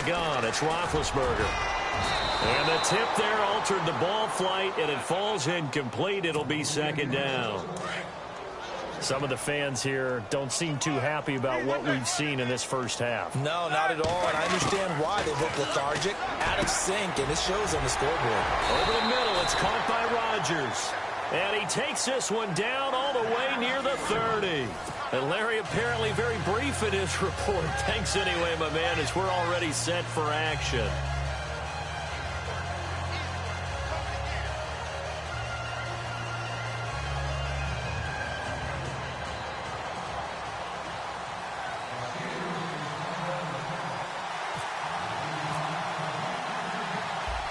back on. It's Roethlisberger. And the tip there altered the ball flight, and it falls incomplete. It'll be second down. Some of the fans here don't seem too happy about what we've seen in this first half. No, not at all, and I understand why. They look lethargic, out of sync, and it shows on the scoreboard. Over the middle, it's caught by Rodgers. And he takes this one down all the way near the 30. And Larry apparently very brief in his report. Thanks anyway, my man, as we're already set for action.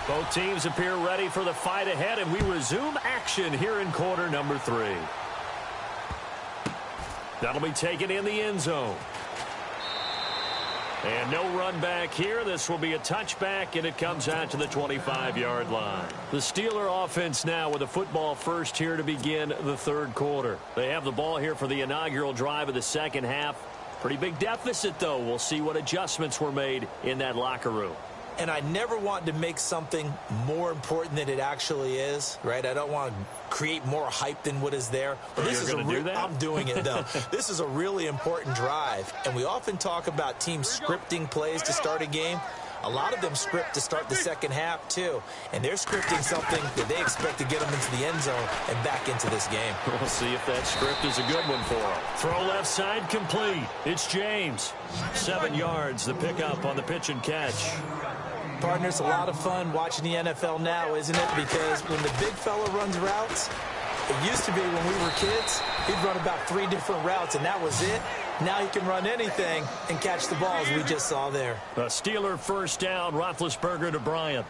Both teams appear ready for the fight ahead, and we resume action here in quarter number 3. That'll be taken in the end zone. And no run back here. This will be a touchback, and it comes out to the 25-yard line. The Steeler offense now with a football first here to begin the third quarter. They have the ball here for the inaugural drive of the second half. Pretty big deficit, though. We'll see what adjustments were made in that locker room. And I never want to make something more important than it actually is, right? I don't want to create more hype than what is there. But this is I'm doing it, though. This is a really important drive. And we often talk about teams scripting plays to start a game. A lot of them script to start the second half, too. And they're scripting something that they expect to get them into the end zone and back into this game. We'll see if that script is a good one for them. Throw left side complete. It's James. 7 yards, the pickup on the pitch and catch. Partner, it's a lot of fun watching the NFL now, isn't it? Because when the big fella runs routes, it used to be when we were kids, he'd run about 3 different routes, and that was it. Now he can run anything and catch the balls we just saw there. A Steeler first down, Roethlisberger to Bryant.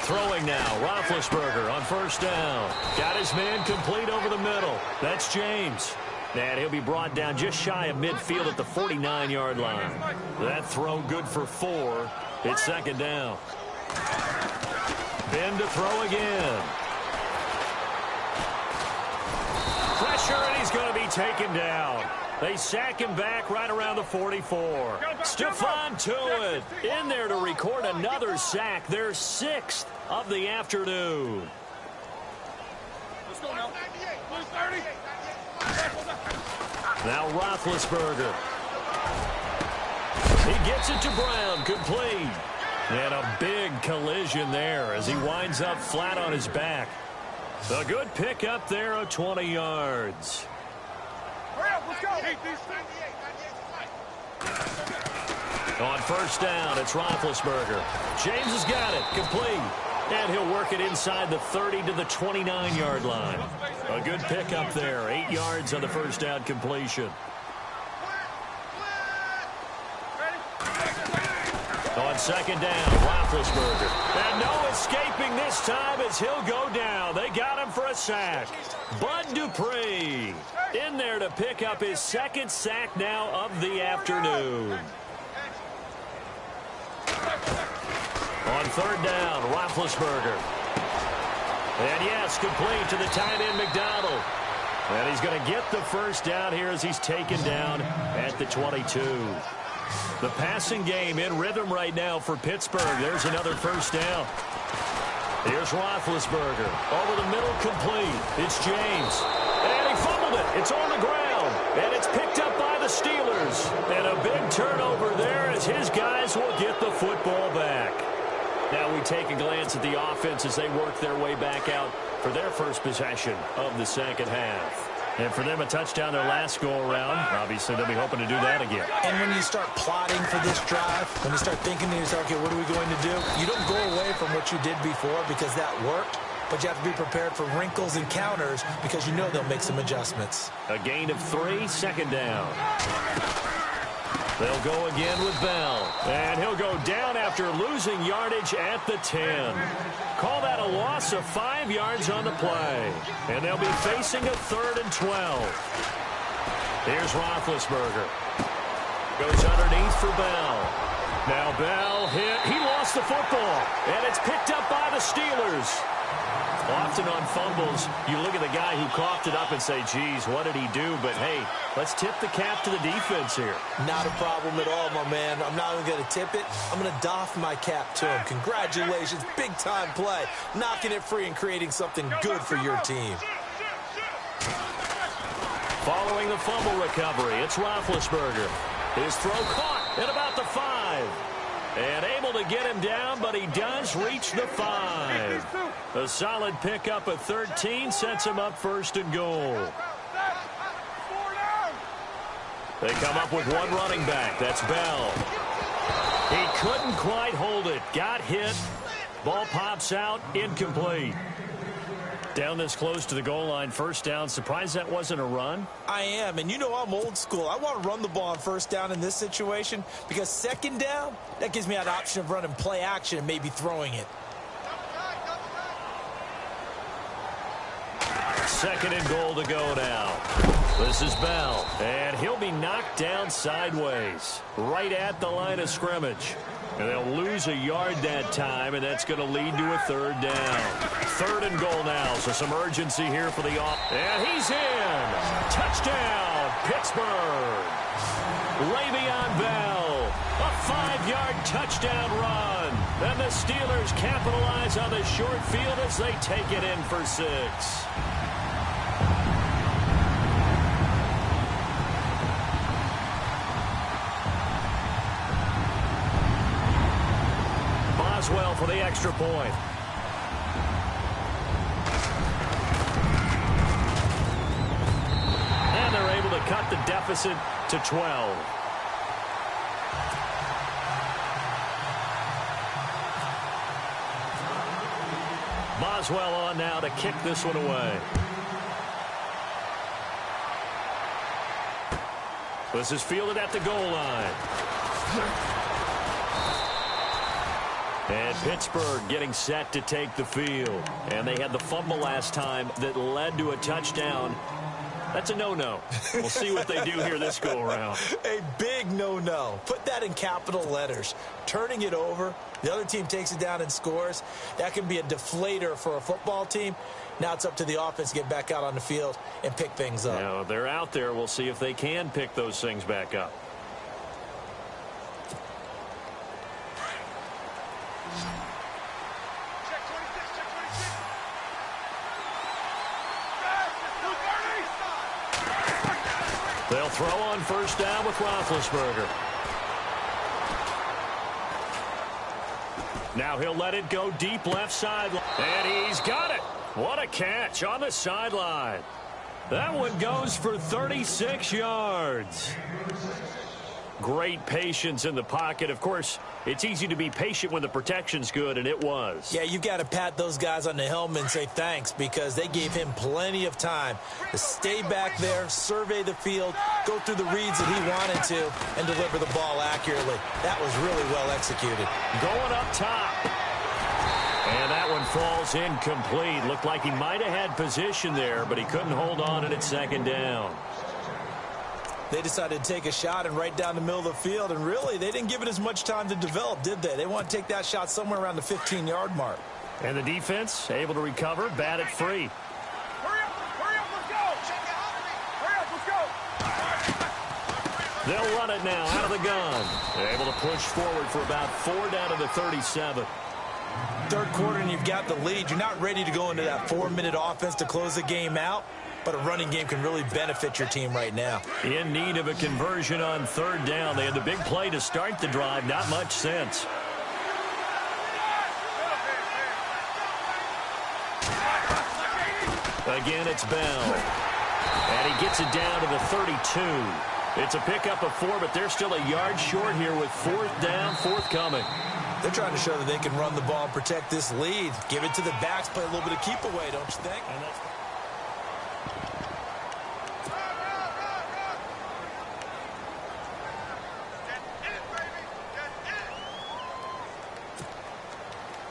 Throwing now, Roethlisberger on first down. Got his man complete over the middle. That's James. And he'll be brought down just shy of midfield at the 49-yard line. That throw good for 4. It's second down. Ben to throw again. Pressure, and he's going to be taken down. They sack him back right around the 44. Stephon Tuitt in there to record another sack. Their 6th of the afternoon. Let's go now. 30. Now Roethlisberger. He gets it to Brown, complete. And a big collision there as he winds up flat on his back. A good pickup there of 20 yards. Let's go. On first down, it's Roethlisberger. James has got it, complete. And he'll work it inside the 30 to the 29-yard line. A good pickup there, 8 yards on the first down completion. On second down, Roethlisberger. And no escaping this time as he'll go down. They got him for a sack. Bud Dupree in there to pick up his 2nd sack now of the afternoon. On third down, Roethlisberger. And yes, complete to the tight end, McDonald. And he's going to get the first down here as he's taken down at the 22. The passing game in rhythm right now for Pittsburgh. There's another first down. Here's Roethlisberger. Over the middle, complete. It's James. And he fumbled it. It's on the ground. And it's picked up by the Steelers. And a big turnover there as his guys will get the football back. Now we take a glance at the offense as they work their way back out for their first possession of the second half. And for them, a touchdown their last go-around. Obviously, they'll be hoping to do that again. And when you start plotting for this drive, when you start thinking to yourself, okay, what are we going to do? You don't go away from what you did before because that worked, but you have to be prepared for wrinkles and counters because you know they'll make some adjustments. A gain of 3, second down. They'll go again with Bell. And he'll go down after losing yardage at the 10. Call that a loss of 5 yards on the play. And they'll be facing a 3rd and 12. Here's Roethlisberger. Goes underneath for Bell. Now Bell hit. He lost the football. And it's picked up by the Steelers. Often on fumbles, you look at the guy who coughed it up and say, geez, what did he do? But, hey, let's tip the cap to the defense here. Not a problem at all, my man. I'm not even going to tip it. I'm going to doff my cap to him. Congratulations. Big-time play. Knocking it free and creating something good for your team. Following the fumble recovery, it's Roethlisberger. His throw caught at about the 5. And able to get him down, but he does reach the 5. A solid pickup at 13 sets him up 1st and goal. They come up with one running back. That's Bell. He couldn't quite hold it. Got hit. Ball pops out. Incomplete. Down this close to the goal line, 1st down. Surprised that wasn't a run? I am, and you know I'm old school. I want to run the ball on 1st down in this situation because 2nd down, that gives me an option of running play action and maybe throwing it. 2nd and goal to go now. This is Bell, and he'll be knocked down sideways right at the line of scrimmage. And they'll lose a yard that time, and that's going to lead to a 3rd down. 3rd and goal now, so some urgency here for the off. And he's in. Touchdown, Pittsburgh. Le'Veon Bell, a 5-yard touchdown run. And the Steelers capitalize on the short field as they take it in for 6. Well for the extra point. And they're able to cut the deficit to 12. Boswell on now to kick this one away. This is fielded at the goal line. And Pittsburgh getting set to take the field. And they had the fumble last time that led to a touchdown. That's a no-no. We'll see what they do here this go-around. A big no-no. Put that in capital letters. Turning it over, the other team takes it down and scores. That can be a deflator for a football team. Now it's up to the offense to get back out on the field and pick things up. Now, they're out there. We'll see if they can pick those things back up. They'll throw on 1st down with Roethlisberger. Now he'll let it go deep left side. And he's got it. What a catch on the sideline. That one goes for 36 yards. Great patience in the pocket. Of course, it's easy to be patient when the protection's good, and it was. Yeah, you've got to pat those guys on the helmet and say thanks because they gave him plenty of time to stay back there, survey the field, go through the reads that he wanted to, and deliver the ball accurately. That was really well executed. Going up top. And that one falls incomplete. Looked like he might have had position there, but he couldn't hold on and it's 2nd down. They decided to take a shot and right down the middle of the field, and really, they didn't give it as much time to develop, did they? They want to take that shot somewhere around the 15-yard mark. And the defense able to recover, bat it free. Hurry up, let's go! Hurry up, let's go! They'll run it now out of the gun. They're able to push forward for about 4 down to the 37. 3rd quarter, and you've got the lead. You're not ready to go into that 4-minute offense to close the game out. But a running game can really benefit your team right now. In need of a conversion on 3rd down. They had the big play to start the drive. Not much sense. Again, it's Bell. And he gets it down to the 32. It's a pickup of 4, but they're still a yard short here with 4th down, forthcoming. They're trying to show that they can run the ball and protect this lead. Give it to the backs, play a little bit of keep away, don't you think? And that's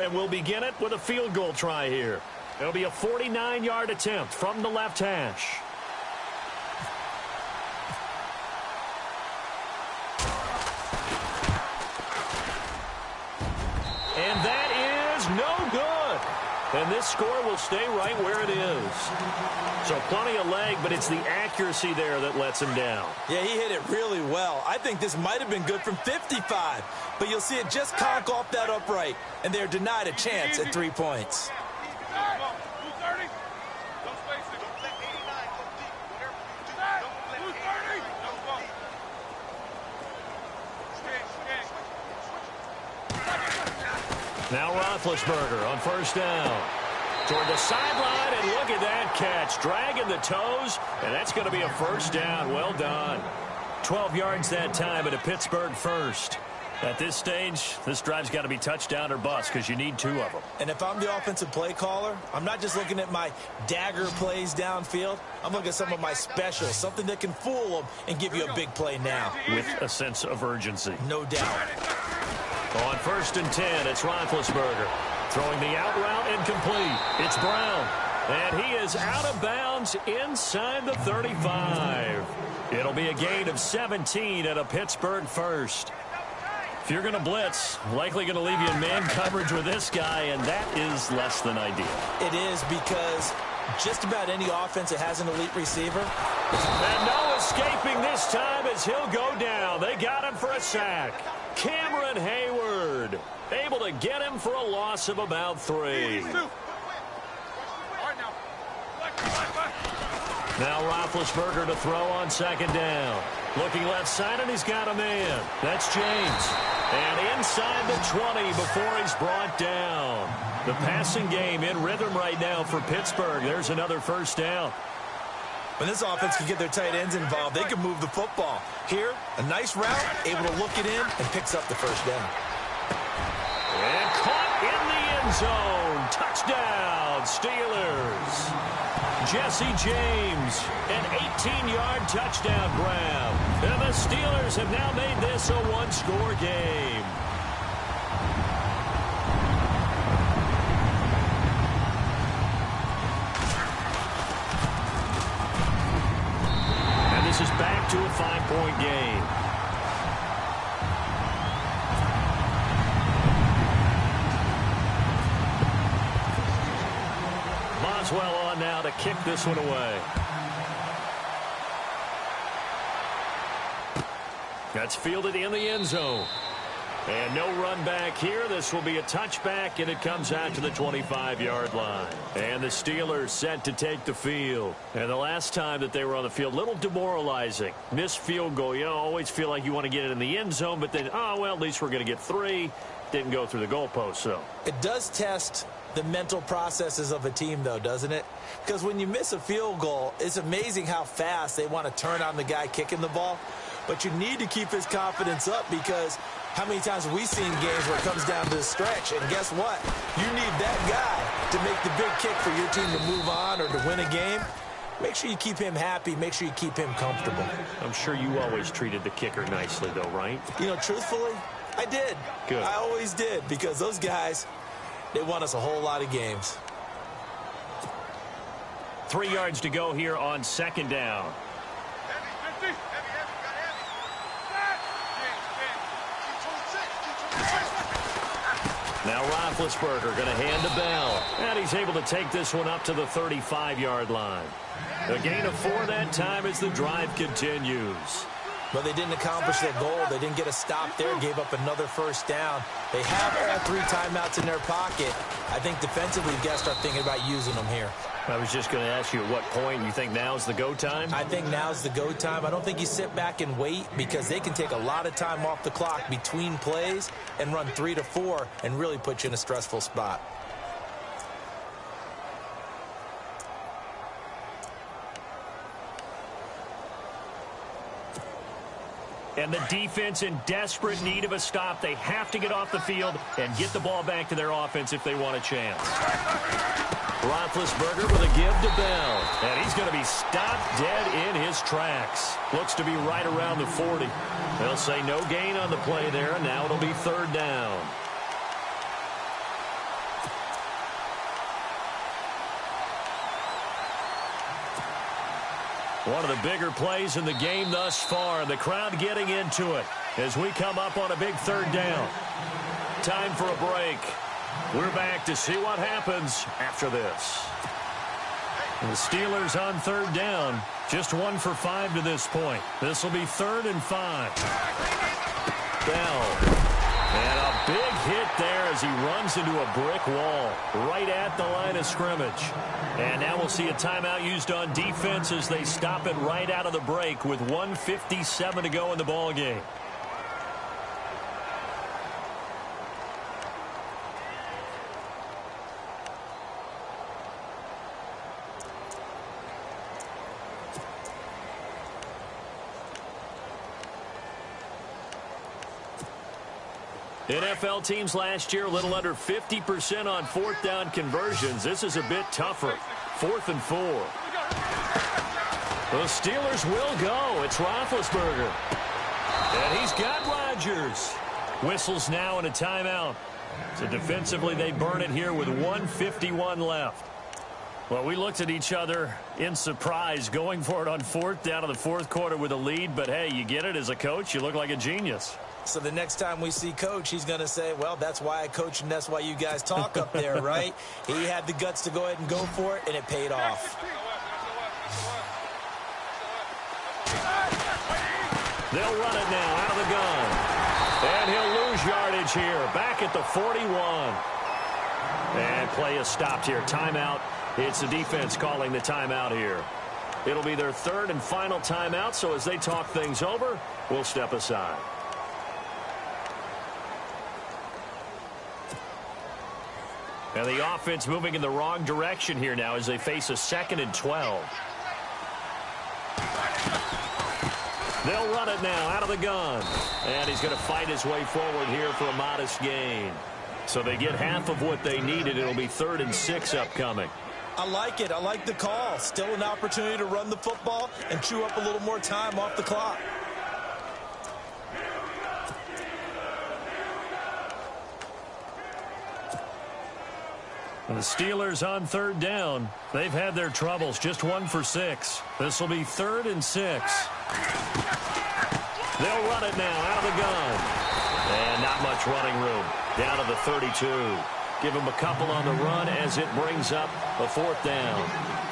And we'll begin it with a field goal try here. It'll be a 49-yard attempt from the left hash. And that is no good. And this score will stay right where it is. So plenty of leg, but it's the accuracy there that lets him down. Yeah, he hit it really well. I think this might have been good from 55. But you'll see it just conk off that upright. And they're denied a chance at 3 points. Now Roethlisberger on first down. Toward the sideline, and look at that catch. Dragging the toes, and that's going to be a first down. Well done. 12 yards that time at a Pittsburgh first. At this stage, this drive's got to be touchdown or bust because you need 2 of them. And if I'm the offensive play caller, I'm not just looking at my dagger plays downfield. I'm looking at some of my specials, something that can fool them and give you a big play now. With a sense of urgency. No doubt. On first and 10, it's Roethlisberger. Throwing the out route incomplete. It's Brown. And he is out of bounds inside the 35. It'll be a gain of 17 at a Pittsburgh first. If you're going to blitz, likely going to leave you in man coverage with this guy, and that is less than ideal. It is, because just about any offense that has an elite receiver. And no escaping this time as he'll go down. They got him for a sack. Cameron Hayward able to get him for a loss of about 3. Now Roethlisberger to throw on second down. Looking left side, and he's got a man. That's James. And inside the 20 before he's brought down. The passing game in rhythm right now for Pittsburgh. There's another first down. When this offense can get their tight ends involved, they can move the football. Here, a nice route, able to look it in, and picks up the first down. And caught in the end zone. Touchdown, Steelers. Jesse James, an 18-yard touchdown grab. And the Steelers have now made this a one-score game. And this is back to a 5-point game. Boswell on now to kick this one away. That's fielded in the end zone. And no run back here. This will be a touchback, and it comes out to the 25-yard line. And the Steelers set to take the field. And the last time that they were on the field, little demoralizing. Missed field goal. You always feel like you want to get it in the end zone, but then, oh, well, at least we're going to get 3. Didn't go through the goalpost, so. It does test the mental processes of a team, though, doesn't it? Because when you miss a field goal, it's amazing how fast they want to turn on the guy kicking the ball. But you need to keep his confidence up, because how many times have we seen games where it comes down to the stretch? And guess what? You need that guy to make the big kick for your team to move on or to win a game. Make sure you keep him happy. Make sure you keep him comfortable. I'm sure you always treated the kicker nicely, though, right? You know, truthfully, I did. Good. I always did, because those guys, they won us a whole lot of games. 3 yards to go here on second down. Now Roethlisberger going to hand to Bell. And he's able to take this one up to the 35-yard line. A gain of 4 that time as the drive continues. But they didn't accomplish their goal. They didn't get a stop there. Gave up another first down. They have all 3 timeouts in their pocket. I think defensively, you got to start thinking about using them here. I was just going to ask you at what point you think now's the go time? I think now's the go time. I don't think you sit back and wait, because they can take a lot of time off the clock between plays and run 3 to 4 and really put you in a stressful spot. And the defense in desperate need of a stop. They have to get off the field and get the ball back to their offense if they want a chance. Roethlisberger with a give to Bell. And he's going to be stopped dead in his tracks. Looks to be right around the 40. They'll say no gain on the play there, and now it'll be third down. One of the bigger plays in the game thus far. The crowd getting into it as we come up on a big third down. Time for a break. We're back to see what happens after this. The Steelers on third down. Just 1 for 5 to this point. This will be 3rd and 5. Bell. And a big hit there as he runs into a brick wall right at the line of scrimmage. And now we'll see a timeout used on defense as they stop it right out of the break with 1:57 to go in the ball game. NFL teams last year a little under 50% on 4th down conversions. This is a bit tougher. 4th and 4. The Steelers will go. It's Roethlisberger. And he's got Rodgers. Whistles now and a timeout. So defensively they burn it here with 1:51 left. Well, we looked at each other in surprise going for it on 4th down in the 4th quarter with a lead. But, hey, you get it as a coach. You look like a genius. So the next time we see Coach, he's going to say, well, that's why I coach and that's why you guys talk up there, right? He had the guts to go ahead and go for it, and it paid off. They'll run it now out of the gun. And he'll lose yardage here. Back at the 41. And play is stopped here. Timeout. It's the defense calling the timeout here. It'll be their 3rd and final timeout, so as they talk things over, we'll step aside. And the offense moving in the wrong direction here now as they face a 2nd and 12. They'll run it now out of the gun. And he's going to fight his way forward here for a modest gain. So they get half of what they needed. It'll be 3rd and 6 upcoming. I like it. I like the call. Still an opportunity to run the football and chew up a little more time off the clock. The Steelers on 3rd down. They've had their troubles. Just 1 for 6. This will be 3rd and 6. They'll run it now out of the gun. And not much running room. Down to the 32. Give him a couple on the run as it brings up a 4th down.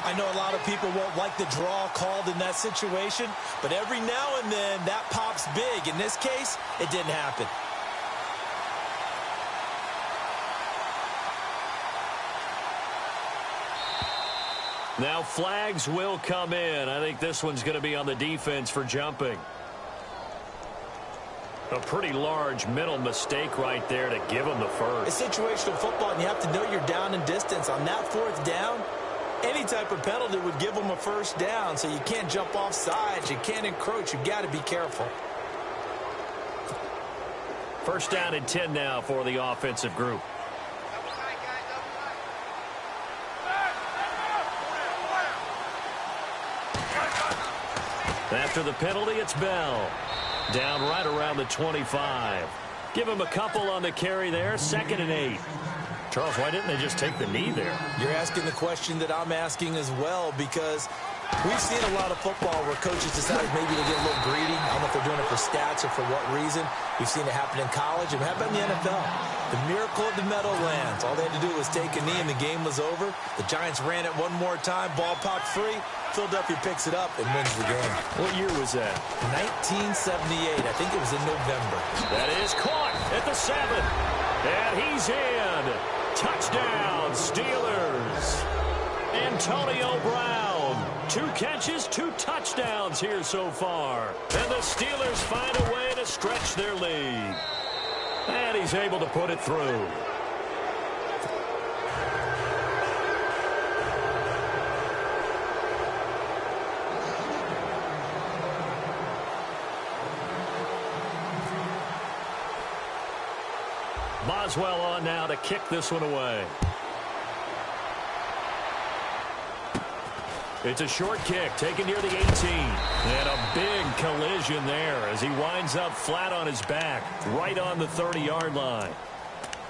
I know a lot of people won't like the draw called in that situation, but every now and then that pops big. In this case, it didn't happen. Now flags will come in. I think this one's going to be on the defense for jumping. A pretty large mental mistake right there to give them the first. It's situational football, and you have to know you're down in distance. On that 4th down, any type of penalty would give them a 1st down, so you can't jump off sides. You can't encroach. You've got to be careful. 1st down and 10 now for the offensive group. After the penalty, it's Bell. Down right around the 25. Give him a couple on the carry there. 2nd and 8. Charles, why didn't they just take the knee there? You're asking the question that I'm asking as well, because we've seen a lot of football where coaches decided maybe to get a little greedy. I don't know if they're doing it for stats or for what reason. We've seen it happen in college and happen in the NFL. The miracle of the Meadowlands. All they had to do was take a knee and the game was over. The Giants ran it one more time. Ball popped free. Philadelphia picks it up and wins the game. What year was that? 1978. I think it was in November. That is caught at the 7. And he's in. Touchdown, Steelers. Antonio Brown. 2 catches, 2 touchdowns here so far. And the Steelers find a way to stretch their lead. And he's able to put it through. Boswell on now to kick this one away. It's a short kick taken near the 18. And a big collision there as he winds up flat on his back right on the 30-yard line.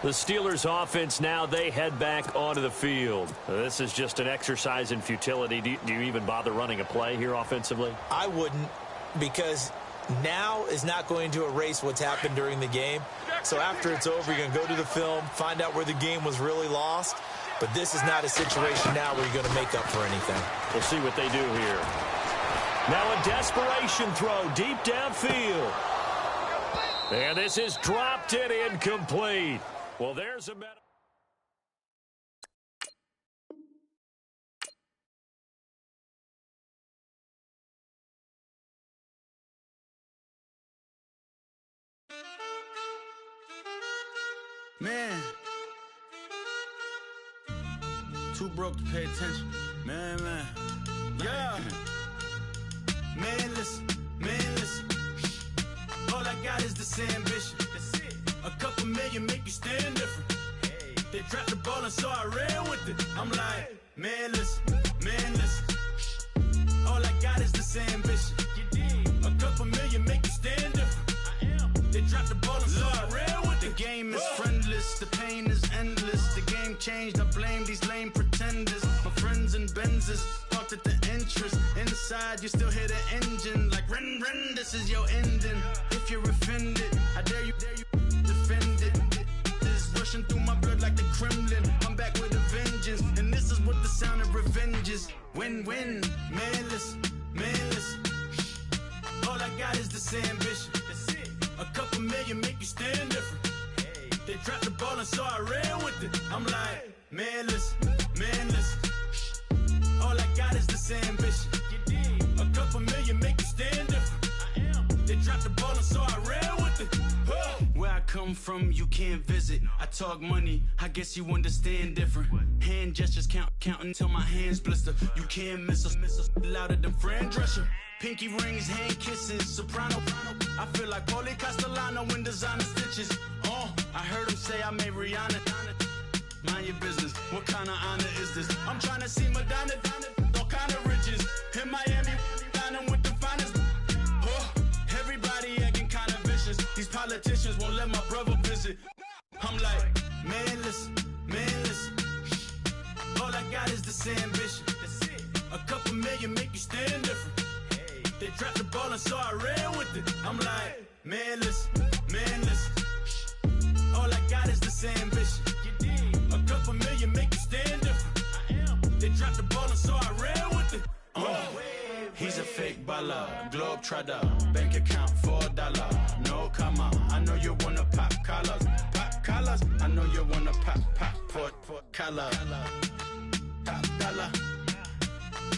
The Steelers offense now, they head back onto the field. This is just an exercise in futility. Do you even bother running a play here offensively? I wouldn't, because now is not going to erase what's happened during the game. So after it's over, you're going to go to the film, find out where the game was really lost. But this is not a situation now where you're going to make up for anything. We'll see what they do here. Now a desperation throw deep downfield. And this is dropped and incomplete. Well, there's a better. Man, too broke to pay attention. Man. Yeah. Man, listen. All I got is this ambition. That's it. A couple million make you stand different. Hey. They dropped the ball and so I ran with it. I'm like, man, listen. All I got is this ambition. You did. A couple million make you stand different. I am. They dropped the ball and so I ran with it. The game is friendless. The pain is endless. The game changed. I blame these lame pretenders. My friends and Benzes parked at the entrance. Inside, you still hear the engine. Like, ren, this is your ending. If you're offended, I dare you defend it. This rushing through my blood like the Kremlin. I'm back with a vengeance. And this is what the sound of revenge is. Win-win. Man, listen. All I got is this ambition. That's it. A couple million make you stand different. Hey. They dropped the ball and so I ran with it. I'm like, man, listen. All I got is this ambition. You did. A couple million make you stand different. I am. They dropped the ball and so I ran with it. Where I come from, you can't visit. I talk money, I guess you understand different. Hand gestures counting till my hands blister. You can't miss us louder than Fran Drescher. Pinky rings, hand kisses, soprano. I feel like Paulie Castellano in designer stitches. I heard him say I made Rihanna. Mind your business, what kind of honor is this? I'm trying to see Madonna, all kind of riches. In Miami, dining with the finest. Everybody acting kind of vicious. These politicians won't let my brother visit. I'm like, man, listen. All I got is this ambition. That's it. A couple million make you stand different. Hey. They dropped the ball and so I ran with it. I'm like, man, listen. All I got is this ambition. You did. A couple million make you stand different. I am. They dropped the ball and so I ran with it. He's a fake baller, globe trotter, bank account $4. No comma, I know you wanna pop collars. I know you wanna pop collar. Top dollar,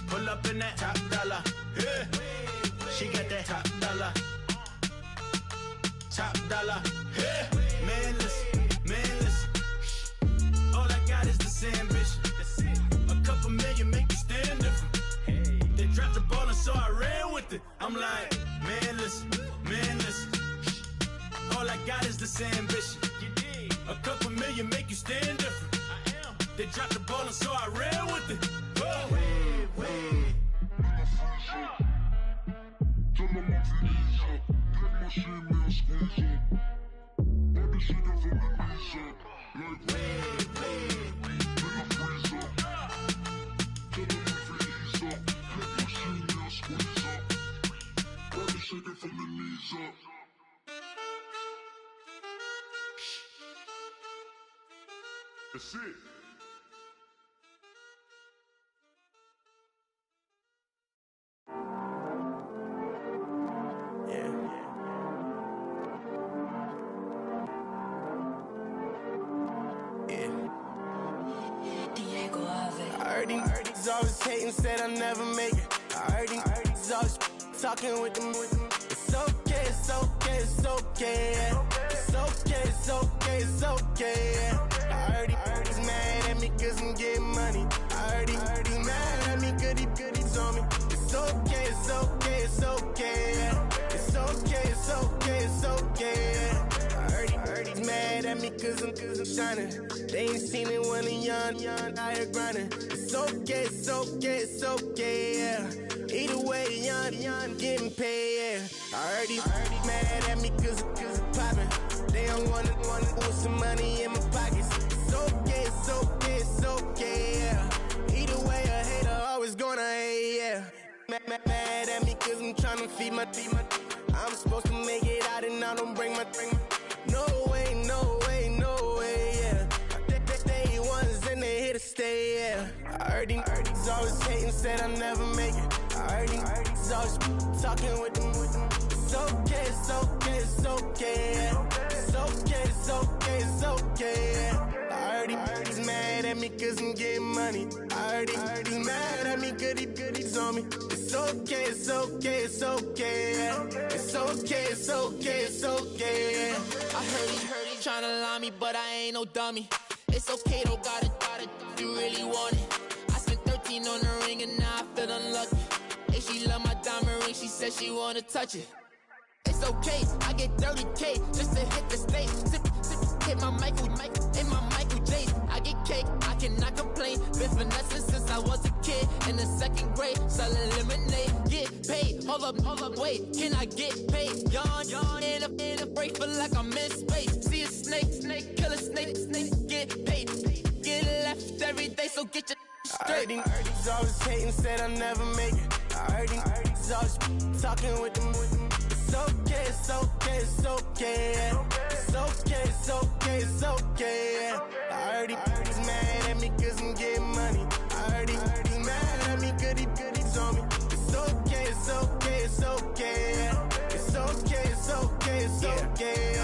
pull up in that top dollar. Yeah. She got that top dollar. Yeah. Man, listen. All I got is this ambition. That's it. A couple million make you stand different. Hey. They dropped the ball and so I ran with it. I'm like, man, listen. All I got is this ambition. You did. A couple million make you stand different. I am. They dropped the ball and so I ran with it. Wait. Tell them I'm easy. Get my shit, man, squeeze up. Baby, she get from the knees up. Like, wait. Nigga, freeze up. Tell them I'm easy. Get my shit, man, squeeze up. Baby, she get from the knees up. That's it. He's always hating, said I'll never make it. I heard he's always talking with them. It's okay. I heard he's mad at me cause I'm getting money. I heard he's mad at me cause he's on me. It's okay. I heard he's mad at me cause I'm shining. They ain't seen it when I'm young, out here grinding. It's okay, yeah. Either way, young, getting paid, yeah. I heard he's mad at me cause I'm popping. They don't wanna put some money in my pocket. heard he's always hating, said I never make it. I heard he's always talking with them. It's okay, it's okay, it's okay. It's okay, it's okay, it's okay. I heard he's mad at me cause I'm getting money. I heard he's mad at me cause he's on me. It's okay, it's okay, it's okay. It's okay, it's okay, it's okay. I heard he tryna lie me, but I ain't no dummy. It's okay though, got it, you really want it. I spent 13 on the ring and now I feel unlucky. Hey, she love my diamond ring, she said she wanna touch it. It's okay, I get 30K just to hit the stage. Sip, hit my Michael, in my Michael J's. I get cake, I cannot complain. Been finessing since I was a kid in the 2nd grade. Selling lemonade, get paid. Hold up, wait, can I get paid? Yawn, in a break, feel like I'm in space. See a snake, kill a snake, get paid. Get left every day, so get your straight. I heard he's always hating, said I never make it. I heard he's always talking with them. It's okay, it's okay, it's okay. It's okay, it's okay, it's okay. I heard he's mad at me cause I'm getting money. I heard he's mad at me cause he's on me. It's okay, it's okay, it's okay. It's okay, it's okay, it's okay.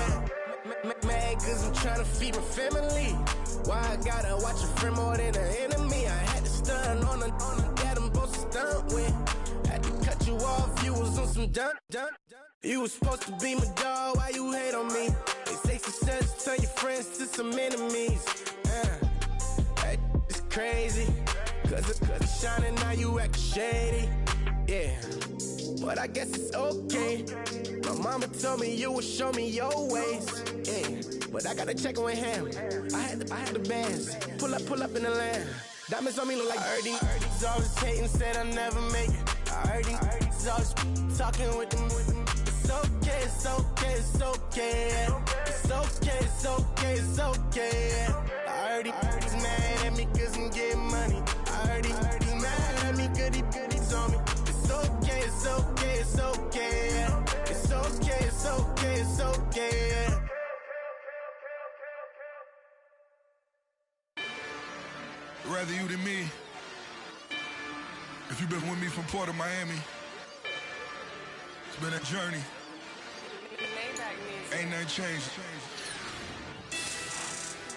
Mad cause I'm trying to feed my family. Why I gotta watch a friend more than an enemy? I had to stun on a that I'm supposed to stunt with. Had to cut you off, you was on some dun. You was supposed to be my dog, why you hate on me? They say success turn your friends to some enemies. That is crazy. Cause it's shining, now you acting shady. Yeah, but I guess it's okay. My mama told me you would show me your ways. Yeah, but I gotta check with him. I had the bands. Pull up in the land. Diamonds on me look like I heard he's always hating, said I never make it. I heard he's always talking with them. It's okay, it's okay, it's okay. It's okay, it's okay, it's okay. I heard he's mad at me cause I'm getting money. I heard he's mad at me cause he's on me. It's okay, it's okay, it's okay. It's okay, it's okay, it's okay. Rather you than me. If you've been with me from Port of Miami, it's been a journey. Ain't nothing changed.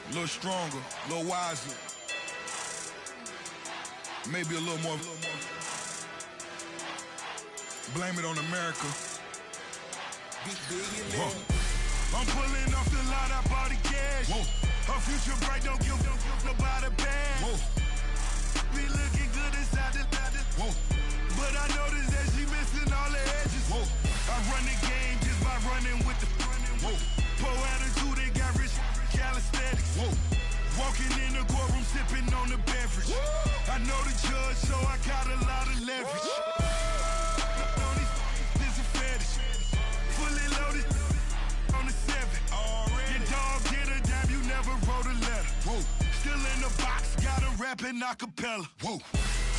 A little stronger, a little wiser. Maybe a little more. Blame it on America. Whoa. I'm pulling off the lot, I bought the cash. Whoa. Her future bright, don't give nobody bad. Whoa. Be looking good inside the whoa. But I noticed that she missing all the edges. Whoa. I run the game just by running with the whoa. Poor attitude, they got rich calisthenics. Whoa. Walking in the courtroom, sipping on the beverage. Whoa. I know the judge, so I got a lot of leverage. This a fetish. Fully loaded on the 7. Your dog get a dime, you never wrote a letter. Whoa. Still in the box, got a rapping acapella. Whoa.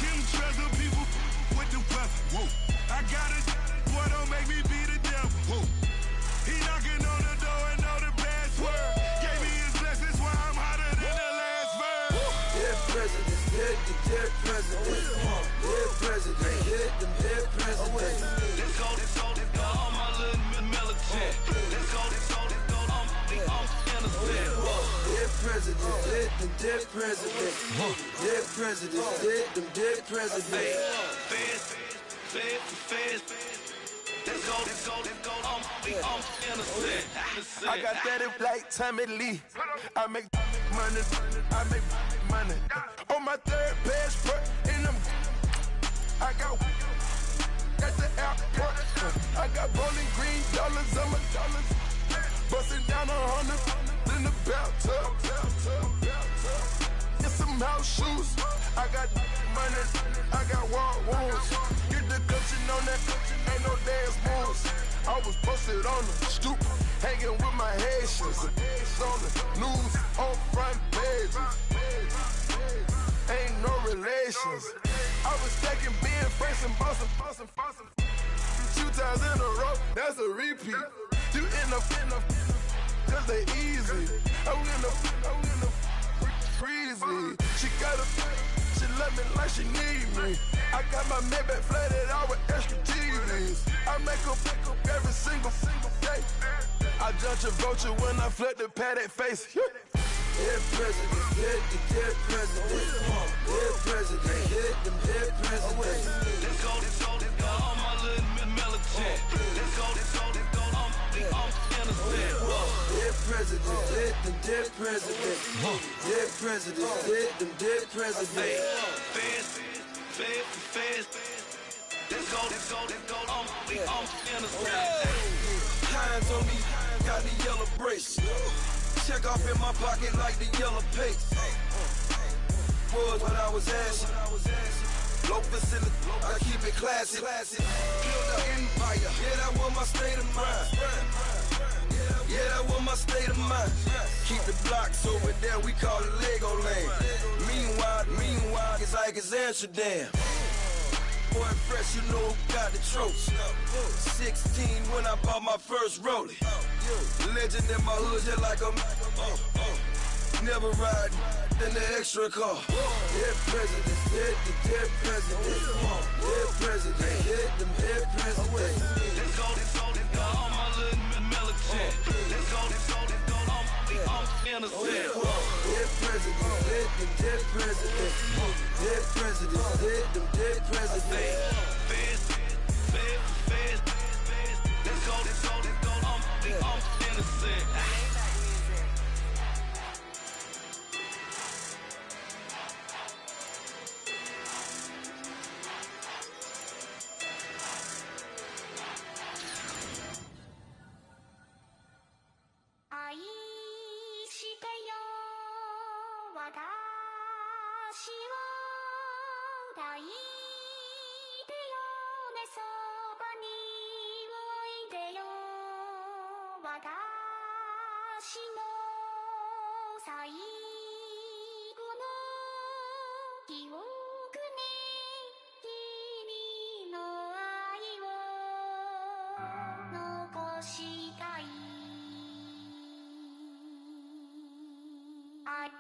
Kim treasure people with the weapon. Whoa. I got it, boy, don't make me be the devil. Whoa. He knocking on the door and know the password. Gave me his blessings while I'm hotter than the last verse. Dear president, dear president, dear president, dear president. Let's go, all my little militant. Let's go, I'm innocent. Dear president, dear president, dear president, dear president. Feds. Let's go, I'm innocent. I got that in like Tommy Lee. I make money. On my third passport, and I got at the airport. I got rolling green dollars on my dollars. Busting down 100 in the bathtub. Get some house shoes. I got money. I got war wounds. Get the cushion on that. Ain't no dance moves. I was posted on the stoop, hanging with my Haitians. On the news, on front pages. Ain't no relations. I was stacking being fresh and bustin'. 2 times in a row, that's a repeat. You end up, cause they easy. I win the freezy. She let me you need me. I got my Maybach flooded out with extra TVs. I make up every single day. I judge a vulture when I flip the paddock face. Dead president, dead president. Dead president, hit them dead presidents. Let's go, all my little militant. Let's go, I'm innocent. Dead president, hit them dead presidents. Dead president, hit them dead presidents. Fast. Let's go, I'm innocent. Hands on me, got the yellow brace. Check off in my pocket like the yellow paste. Was what I was asking. Low facility, I keep it classy. Build an empire, yeah, that was my state of mind. Yeah, that was my state of mind. Keep the blocks over there, we call it Lego land. Meanwhile, it's like it's Amsterdam. Boy, fresh, you know who got the tropes. 16 when I bought my first rollie. Legend in my hood, just like a never ride in the extra car. Dead presidents, dead presidents. Dead president, hit them dead presidents. Let's go, all my little militant. Let's go, I'm innocent. Dead presidents, hit them dead presidents. Dead presidents, hit them dead presidents. Fast. Let's go, I'm innocent.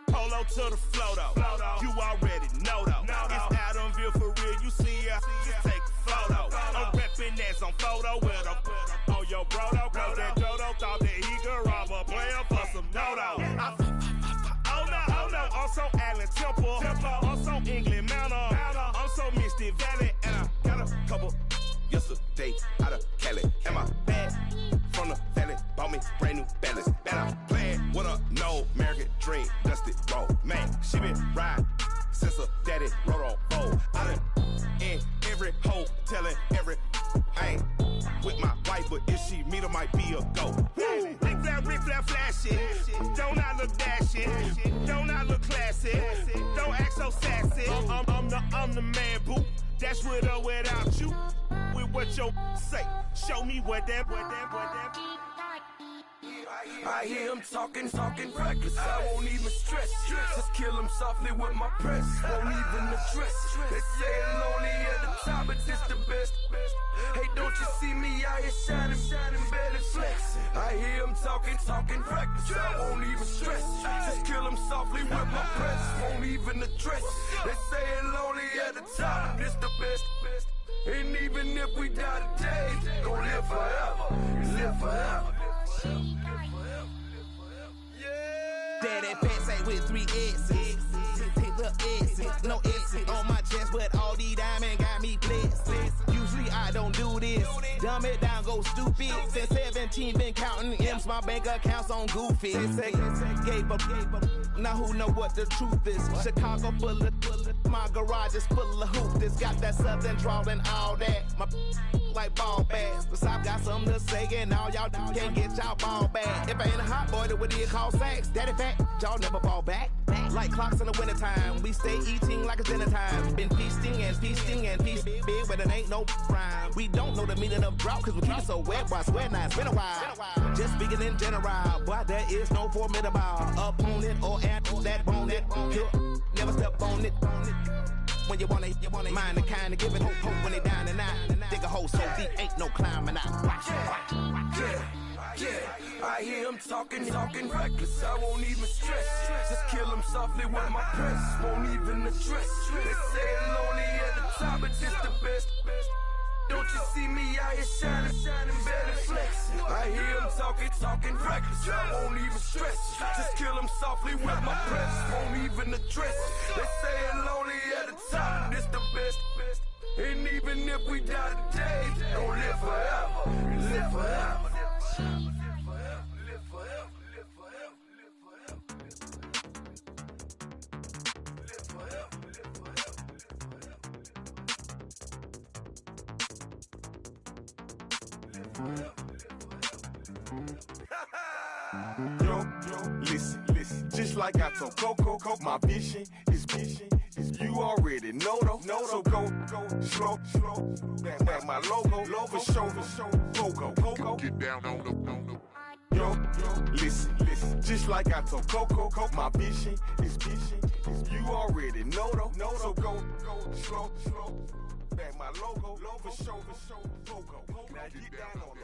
Polo to the flow though, you already know though. It's Adamville for real, you see ya, just take a photo. I'm reppin' that's on photo with a on your brodo, cause that Jodo thought that he could rob a player for some no-no. Oh no, also Allen Temple, also England Manor, also Misty Valley, and I got a couple yesterday out of Cali. And my bag from the valley bought me brand new balance. And I'm playing with a no American dream, dusted road. Man, she been riding since her daddy rode on bold. I done in every hole, telling every I ain't with my wife, but if she meet her, might be a go. Rick flat flashing, don't I look dashing, don't I look classy, don't act so sassy. I'm the man, boo. That's with or without you. With what your say, show me what that. I hear him talking reckless. I won't even stress. Just kill him softly with my press. Won't even address. They say it's lonely at the top, but this the best. Hey, don't you see me out here shining, barely flexing? I hear him talking reckless. I won't even stress. Just kill him softly with my press. Won't even address. They say it's lonely at the top, but this the best. And even if we die today, gon' live forever. Live forever. Daddy pants ain't with 3 S's. Pick the S's, no S's on my chest, but all these diamonds got me blessed. Usually I don't do this. Dumb it down, go stupid. Since 17, been counting M's, my bank accounts on Goofy. Gave up. Now who know what the truth is? Chicago full of my garage is full of hoops. This got that southern drawl and all that. My like ball bags. The South got something to say, and all y'all can't get y'all ball back. If I ain't a hot boy, then what do you call sex? Daddy fat, y'all never ball back. Like clocks in the wintertime, we stay eating like it's dinner time. Been feasting and feasting big, but it ain't no rhyme. We don't know the meaning of drought, cause we keep it so wet, boy, I swear now it's been a while. Just speaking in general, boy, there is no formidable opponent or at that bone it. Never step on it. When you want it, mind the kind of give it hope when they down and out. Dig a hole so deep, ain't no climbing out. Yeah, I hear him talking reckless. I won't even stress. Just kill him them softly with my press. Won't even address. They say it lonely at the top, but just the best. Don't you see me out here shining, barely flexing? I hear them talking reckless. I won't even stress. Just kill them softly with my press. Won't even address. They say it lonely at the top, this the best. And even if we die today, don't live forever. Live forever. Yo, listen, just like I told Coco, my vision is you already know though. So go, slow, back my logo, for show, Coco, get down on the. Yo, listen, just like I told Coco, my vision is you already know though. So go, slow, back my logo, for show, Coco, now get down on the.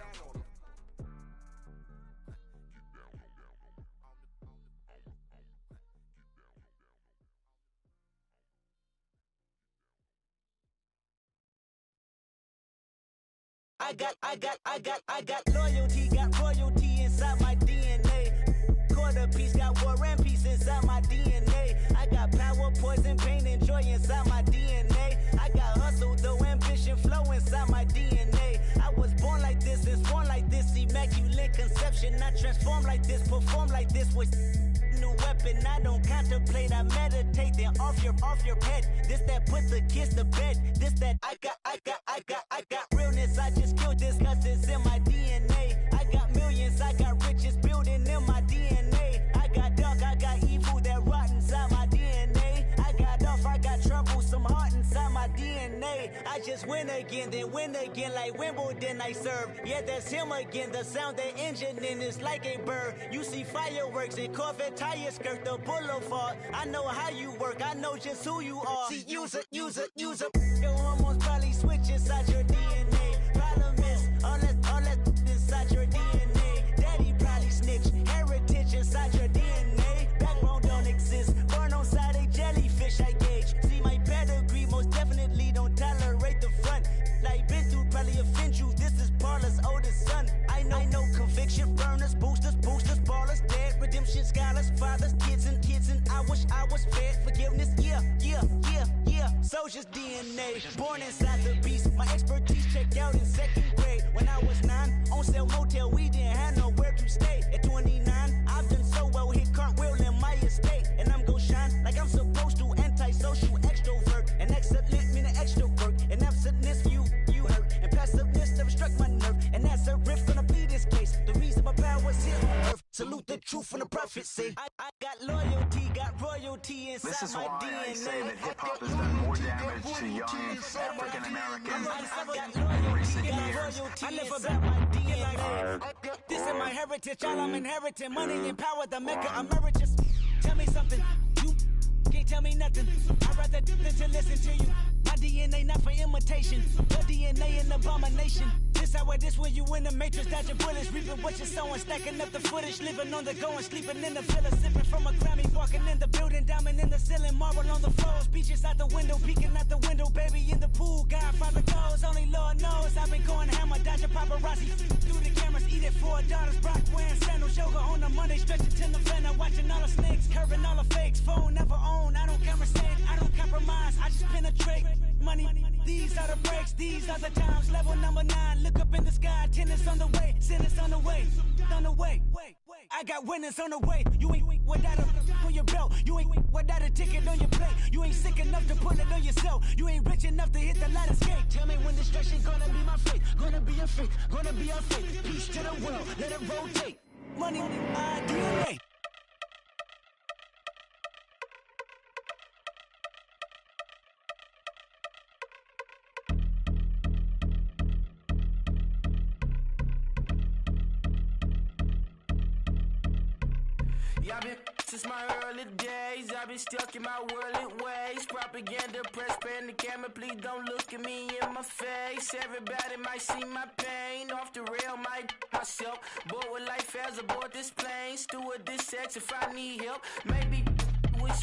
I got loyalty, got royalty inside my DNA. Quarter piece, got war and peace inside my DNA. I got power, poison, pain, and joy inside my DNA. I got hustle, though, ambition, flow inside my DNA. I was born like this and born like this, immaculate conception. I transform like this, perform like this with new weapon. I don't contemplate, I meditate, then off your head. This that put the kids to bed. This that I got realness. I just killed this cause it's in my DNA. I got millions, I got riches building in my DNA. I got dark, I got evil that rot inside my DNA. I got off, I got trouble, some heart inside my DNA. I just win again, then win again like Wimbledon I serve. Yeah, that's him again, the sound that engine in is like a bird. You see fireworks and Corvette tires skirt the boulevard. I know how you work, I know just who you are. See, use it. Your hormones probably switch inside your DNA. Problem is, all that inside your DNA. Daddy probably snitch, heritage inside your DNA. Backbone don't exist, born on side a jellyfish I gauge. See my pedigree, most definitely don't tolerate the front. Like been through probably offend you, this is Paula's oldest son. I know conviction, burners, boosters, ballers, dead, redemption, scholars, fathers, kids and I wish I was fed forgiveness, yeah. Soldier's DNA, born inside the beast. My expertise checked out in second grade. When I was 9, on sale motel, we didn't have nowhere to stay. At 29, I've done so well, hit cartwheel in my estate. And I'm gon' shine like I'm supposed to, antisocial extrovert. And excellent mean an extra work. And absentness, you hurt. And passiveness never struck my nerve. And that's a riff gonna be this case. The reason my power's here on earth. Salute the truth and the prophecy. I got loyalty, got royalty inside this is my why DNA. I say that hip-hop has done more damage to young African Americans in recent years. I live about my DNA. This is my heritage, all I'm inheriting. Money and power, the maker emeritus. Tell me something, you can't tell me nothing. I'd rather do than to listen to you. My DNA not for imitation, your DNA an abomination. This how it is when you in the matrix, dodging bullets, reaping what you're sowing, stacking up the footage, living on the go and sleeping in the villa, sipping from a Grammy, walking in the building, diamond in the ceiling, marble on the floors, beaches out the window, peeking out the window, baby in the pool, Godfather goes, only Lord knows, I've been going hammer, dodging paparazzi, through the cameras, eating $4, Brock wearing sandals, yoga on a Monday, stretching till November, watching all the snakes, curving all the fakes, phone never own, I don't conversate, I don't compromise, I just penetrate, money, these are the breaks, these are the times, level number 9, look up in the sky, tennis on the way, sentence on the way, I got winners on the way, you ain't without a on your belt, you ain't without a ticket on your plate, you ain't sick enough to put it on yourself, you ain't rich enough to hit the ladder skate, tell me when destruction gonna be my fate, gonna be a fate, gonna be our fate, peace to the world, let it rotate, money, my DNA. I've been since my early days, I've been stuck in my worldly ways. Propaganda, press, pan the camera, please don't look at me in my face. Everybody might see my pain, off the rail, might myself. Bored with life as aboard this plane, steward this sex if I need help. Maybe with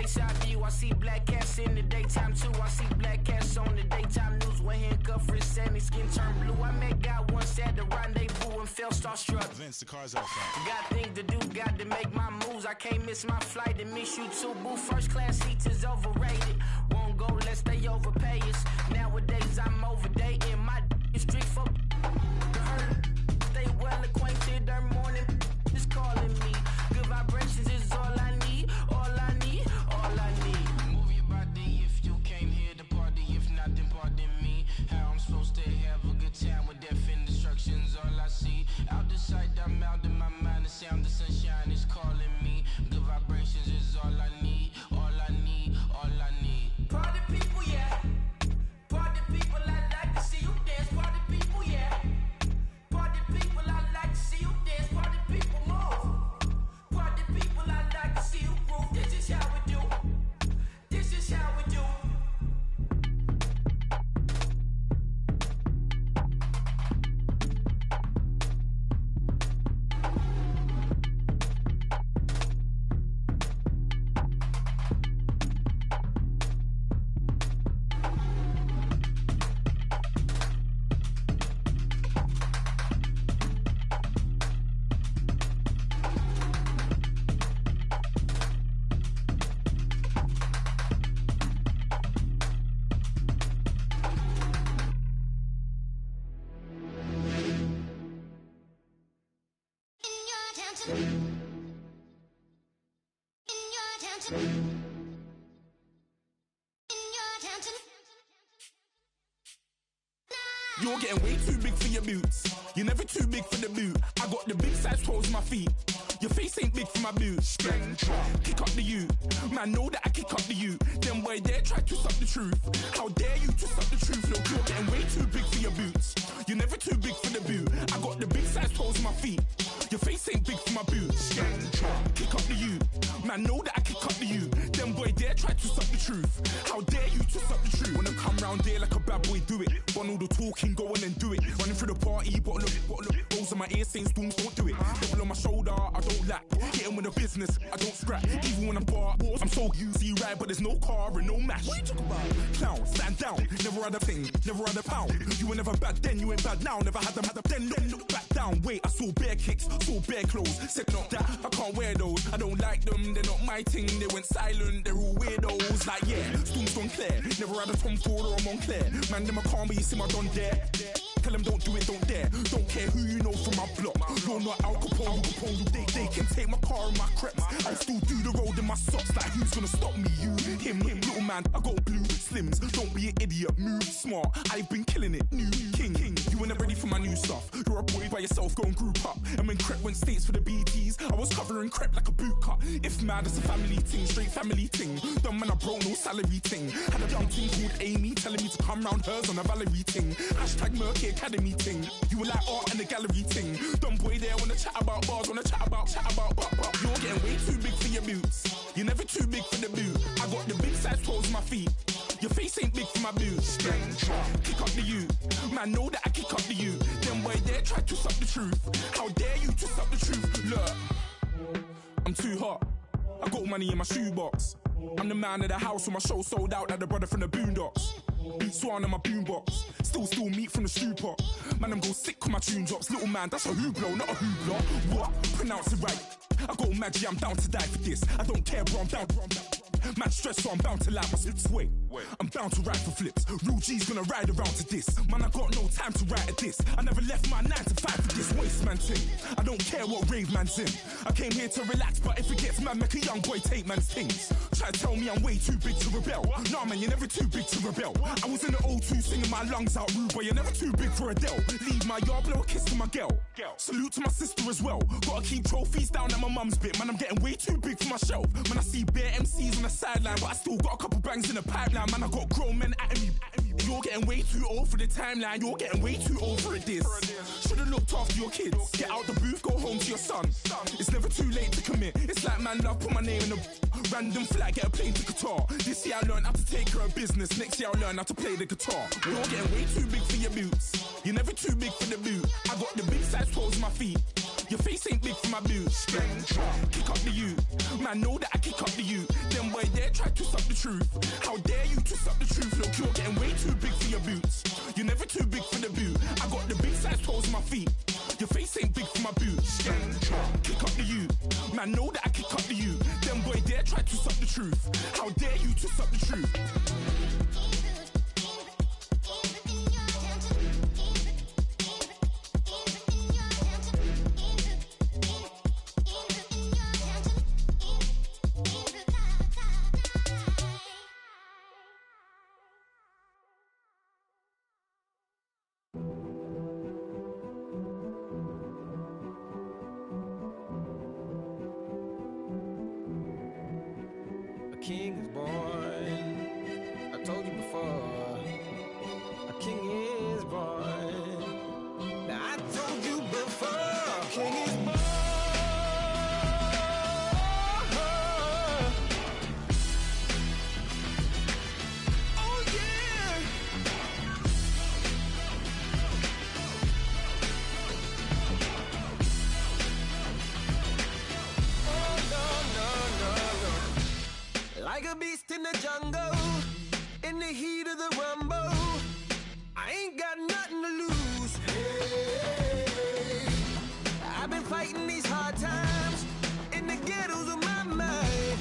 inside view. I see black cats in the daytime too. I see black cats on the daytime news. When handcuffed, wrist and his skin turned blue. I met God once at the rendezvous and felt starstruck. Vince, the car's outside. Got things to do, got to make my moves. I can't miss my flight and miss you too, boo. First class seats is overrated. Won't go, let's stay overpay us. Nowadays I'm overdating. My is strict for stay well acquainted. Their morning is calling me. Good vibrations is all I need. All I need, all I need. Move your body if you came here to party. If not, then pardon me. How I'm supposed to have a good time with death and destruction's all I see. Out the sight, I'm out in my mind. The sound of sunshine is calling me. Good vibrations is all I need. All I need, all I need. Party people, yeah. Party people, I like to see you dance. Party people, yeah. Party people, I like to see you dance. Party people, move. Party people, I like to see you groove. This is how we do. This is how we do. You're getting way too big for your boots. You're never too big for the boot. I got the big size toes on my feet. Your face ain't big for my boots. Kick up the you. Man, know that I kick up the you. Then boy dare try to suck the truth. How dare you to suck the truth? Look, you're getting way too big for your boots. You're never too big for the boot. I got the big size toes on my feet. Your face ain't big for my boots. Kick up the you. Man, know that I kick up the you. Then boy dare try to suck the truth. How dare you to suck the truth? Wanna come round there like a bad boy, do it. Want all the talking, go on and do it. Running through the party, bottle of rolls on my ear saying storms, don't do it. Double on my shoulder, I don't lack. Getting with the business, I don't scrap. Even when I'm bar, I'm so easy right, but there's no car and no mash. What you talk about? Clown, stand down. Never had a thing, never had a pound. You were never bad then, you ain't bad now. Never had them, then look back down. Wait, I saw bare kicks, saw bare clothes. Said not that, I can't wear those. I don't like them, they're not my thing. They went silent, they're all weirdos. Like yeah, storms don't clear. Never had a Tom Ford or a Montclair. Man, them a calm, but you see my don dare. Tell them don't do it, don't dare. Don't care who you know from my block. You're not Al Capone, they can take my car and my creps. I'll still do the road in my socks. Like who's gonna stop me? You, him, little man. I got blue slims. Don't be an idiot, move smart. I've been killing it, new king. You weren't ready for my new stuff. You're a boy by yourself, go and group up. And when Crep went states for the BTs, I was covering Crep like a boot cut. If mad, it's a family thing, straight family thing. Dumb man, I broke no salary thing. Had a young thing called Amy telling me to come round hers on a Valerie thing. Hashtag Murky Academy thing. You were like art and the gallery thing. Dumb boy there wanna chat about bars, wanna chat about. You're getting way too big for your boots. You're never too big for the boot. I got the big size toes on my feet. Your face ain't big for my boots. Kick up the you. Man, know that I kick up the you. Then boy dare try to suck the truth. How dare you to suck the truth? Look, I'm too hot. I got money in my shoebox. I'm the man of the house when my show sold out like the brother from the Boondocks. Beat Swan on my boombox. Still meat from the stew pot. Man, I'm go sick when my tune drops. Little man, that's a hooplo, not a hoopla. What? Pronounce it right. I got magic, I'm down to die for this. I don't care, bro, I'm down. Man stressed, so I'm bound to lie my slips. Wait, I'm bound to ride for flips. Real G's gonna ride around to this. Man, I got no time to write at this. I never left my 9 to 5 for this waste man thing. I don't care what rave man's in. I came here to relax, but if it gets mad, make a young boy take man's things. Try to tell me I'm way too big to rebel. Nah, man, you're never too big to rebel. I was in the O2 singing my lungs out, rude boy, you're never too big for Adele. Leave my yard, blow a kiss to my girl. Salute to my sister as well. Gotta keep trophies down at my mum's bit. Man, I'm getting way too big for my shelf. Man, I see bare MCs on the sideline, but I still got a couple bangs in the pipeline. Man, I got grown men at me. You're getting way too old for the timeline. You're getting way too old for this. Should've looked after your kids. Get out the booth, go home to your son. It's never too late to commit. It's like man love, put my name in a random flat, get a plane to Qatar. This year I learned how to take care of business. Next year I'll learn how to play the guitar. You're getting way too big for your boots. You're never too big for the boot. I got the big size toes on my feet. Your face ain't big for my boots. Kick up the you. Man, know that I kick up the you. Then boy dare try twist up the truth. How dare you twist up the truth? Look, you're getting way too big for your boots. You're never too big for the boot. I got the big size toes on my feet. Your face ain't big for my boots. Kick up the you. Man, know that I kick up the you. Them boy dare try to twist up the truth. How dare you twist up the truth? King is born. I told you before. A king is born. Now I told you before. A king is born. Oh yeah. Oh no no no no. Like a beast in the jungle, in the heat of the rumble, I ain't got nothing to lose. Hey, I've been fighting these hard times in the ghettos of my mind.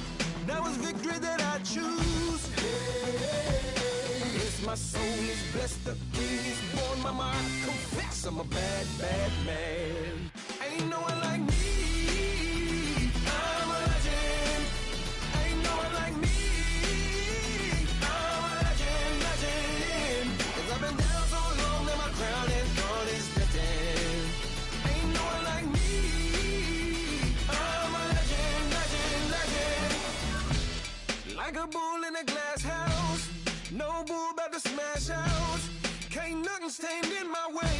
Now it's victory that I choose. Hey, yes, my soul is blessed, the king is born. Mama, I confess I'm a bad, bad man. Ain't no one like me. I'm a legend. Ain't no one like me. I'm a legend, legend. 'Cause I've been down so long that my crown and throne is destined. Ain't no one like me. I'm a legend, legend, legend. Like a bull in a glass house. No bull about to smash out. Can't nothing stand in my way.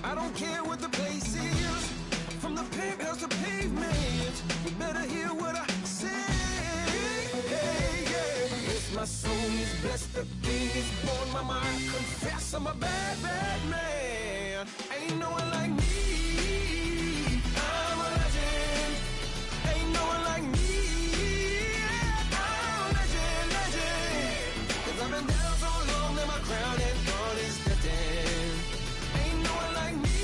I don't care what the place is. From the penthouse to pavement, you better hear what I say. Hey, yeah. Yes, my soul is blessed, the king is born. Mama, I confess I'm a bad, bad man. Ain't no one like me. I'm a legend. Ain't no one like me. I'm a legend, legend. 'Cause I've been down so long that my crown and throne is destined. Ain't no one like me.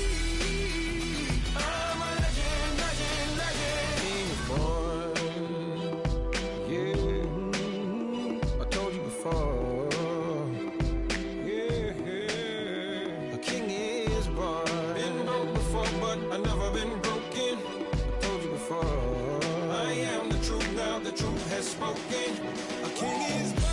I'm a legend, legend, legend. King is born. Yeah, I told you before. Yeah, a king is born. Been broke before, but I've never been broken. I told you before. I am the truth now, the truth has spoken. A king is born.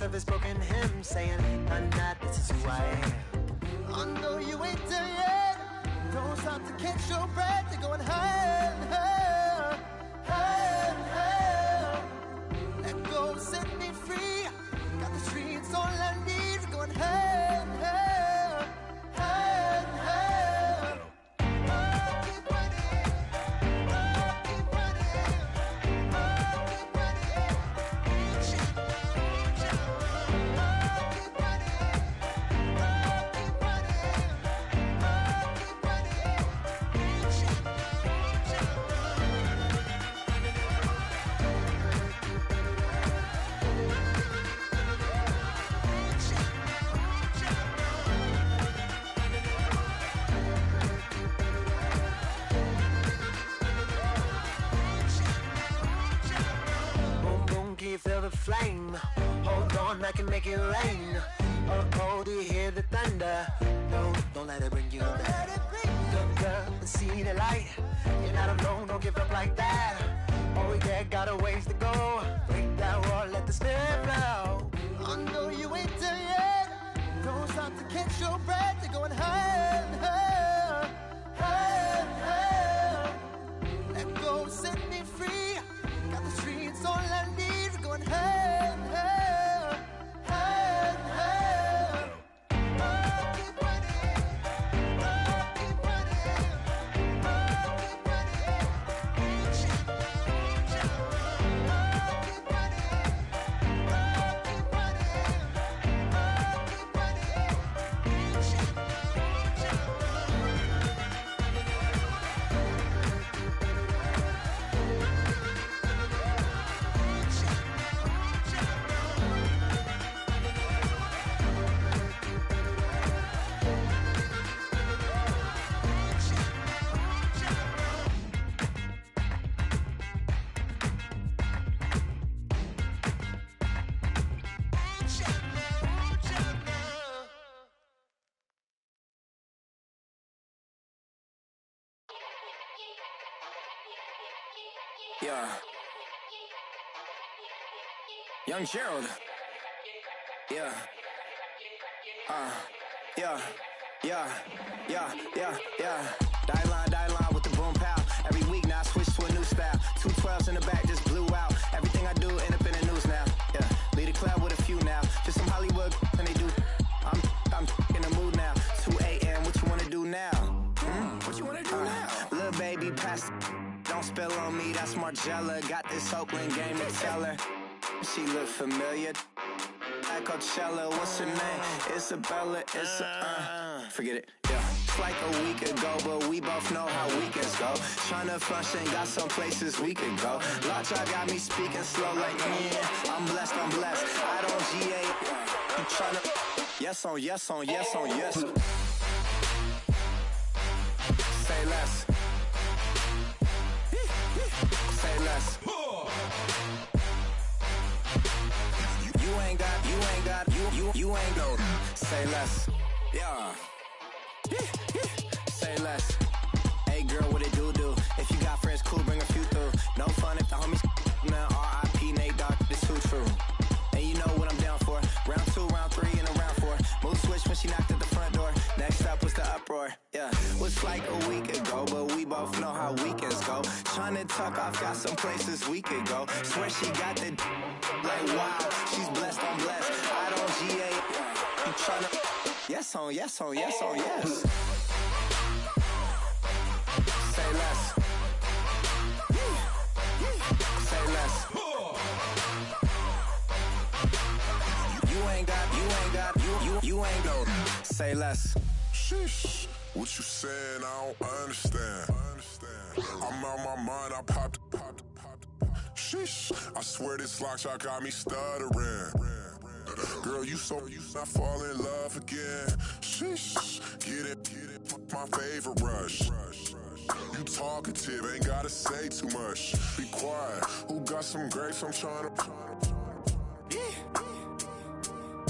Of his broken hymn saying, "I'm not, this is who I am." I know you ain't there yet. Don't stop to catch your breath. You're going higher, higher, higher, higher. Let go, set me free. Got the streets all I need. We're going higher, higher, higher, higher. Keep running, keep running, keep running. flame. Hold on, I can make it rain. Oh, do you hear the thunder? No, don't let it bring you down. Look up and see the light. You're not alone, don't give up like that. Oh yeah, got a ways to go. Break that wall, let the spirit flow. I know you ain't there yet. Don't stop to catch your breath. You're going higher and higher, higher and higher. Let go, set me free. Got the streets, all I need. We're going higher and higher, higher and higher. Oh, keep running. Oh, keep running. Oh, keep running. Reach out, reach out. Oh, keep running. Oh, keep running. Oh, keep running. Reach out, reach out. Yeah. Young Gerald. Yeah. Yeah. Die line with the boom pow. Every week now I switch to a new style. 212s in the back just blew out. Everything I do end up in the news now. Yeah. Lead a club with a few now. Just some Hollywood and they do. I'm in the mood now. 2 a.m. What you wanna do now? What you wanna do now? Little baby pass. Don't spill on me, that's Margella. Got this Oakland game to tell her. She look familiar. At Coachella, what's her name? Isabella, forget it, yeah. It's like a week ago, but we both know how weekends go. Tryna function, got some places we could go. Lot y'all got me speaking slow like, I'm blessed. I don't GA. You tryna, yes on yes. Say less. Say less. You ain't go. Say less. Yeah. Say less. Hey girl, what it do? If you got friends, cool, bring a few through. No fun if the homies man. R.I.P. Nate Dogg, this too true. And you know what I'm down for. Round 2, round 3, and a round 4. Mood switch when she knocked at the front door. Next up was the uproar. Yeah, was like a week ago, but we both know how weekends go. Tryna tuck off, got some places we could go. Swear she got the like wow, she's blessed, I'm blessed. I don't GA. You tryna yes on yes. Say less. Say less. You ain't go. Say less. Sheesh. What you saying? I don't understand. I'm out my mind. I popped. Sheesh. I swear this lock shot got me stuttering. Girl, you not fall in love again. Sheesh. Get it. My favorite rush. You talkative, ain't gotta say too much. Be quiet. Who got some grapes? I'm trying to.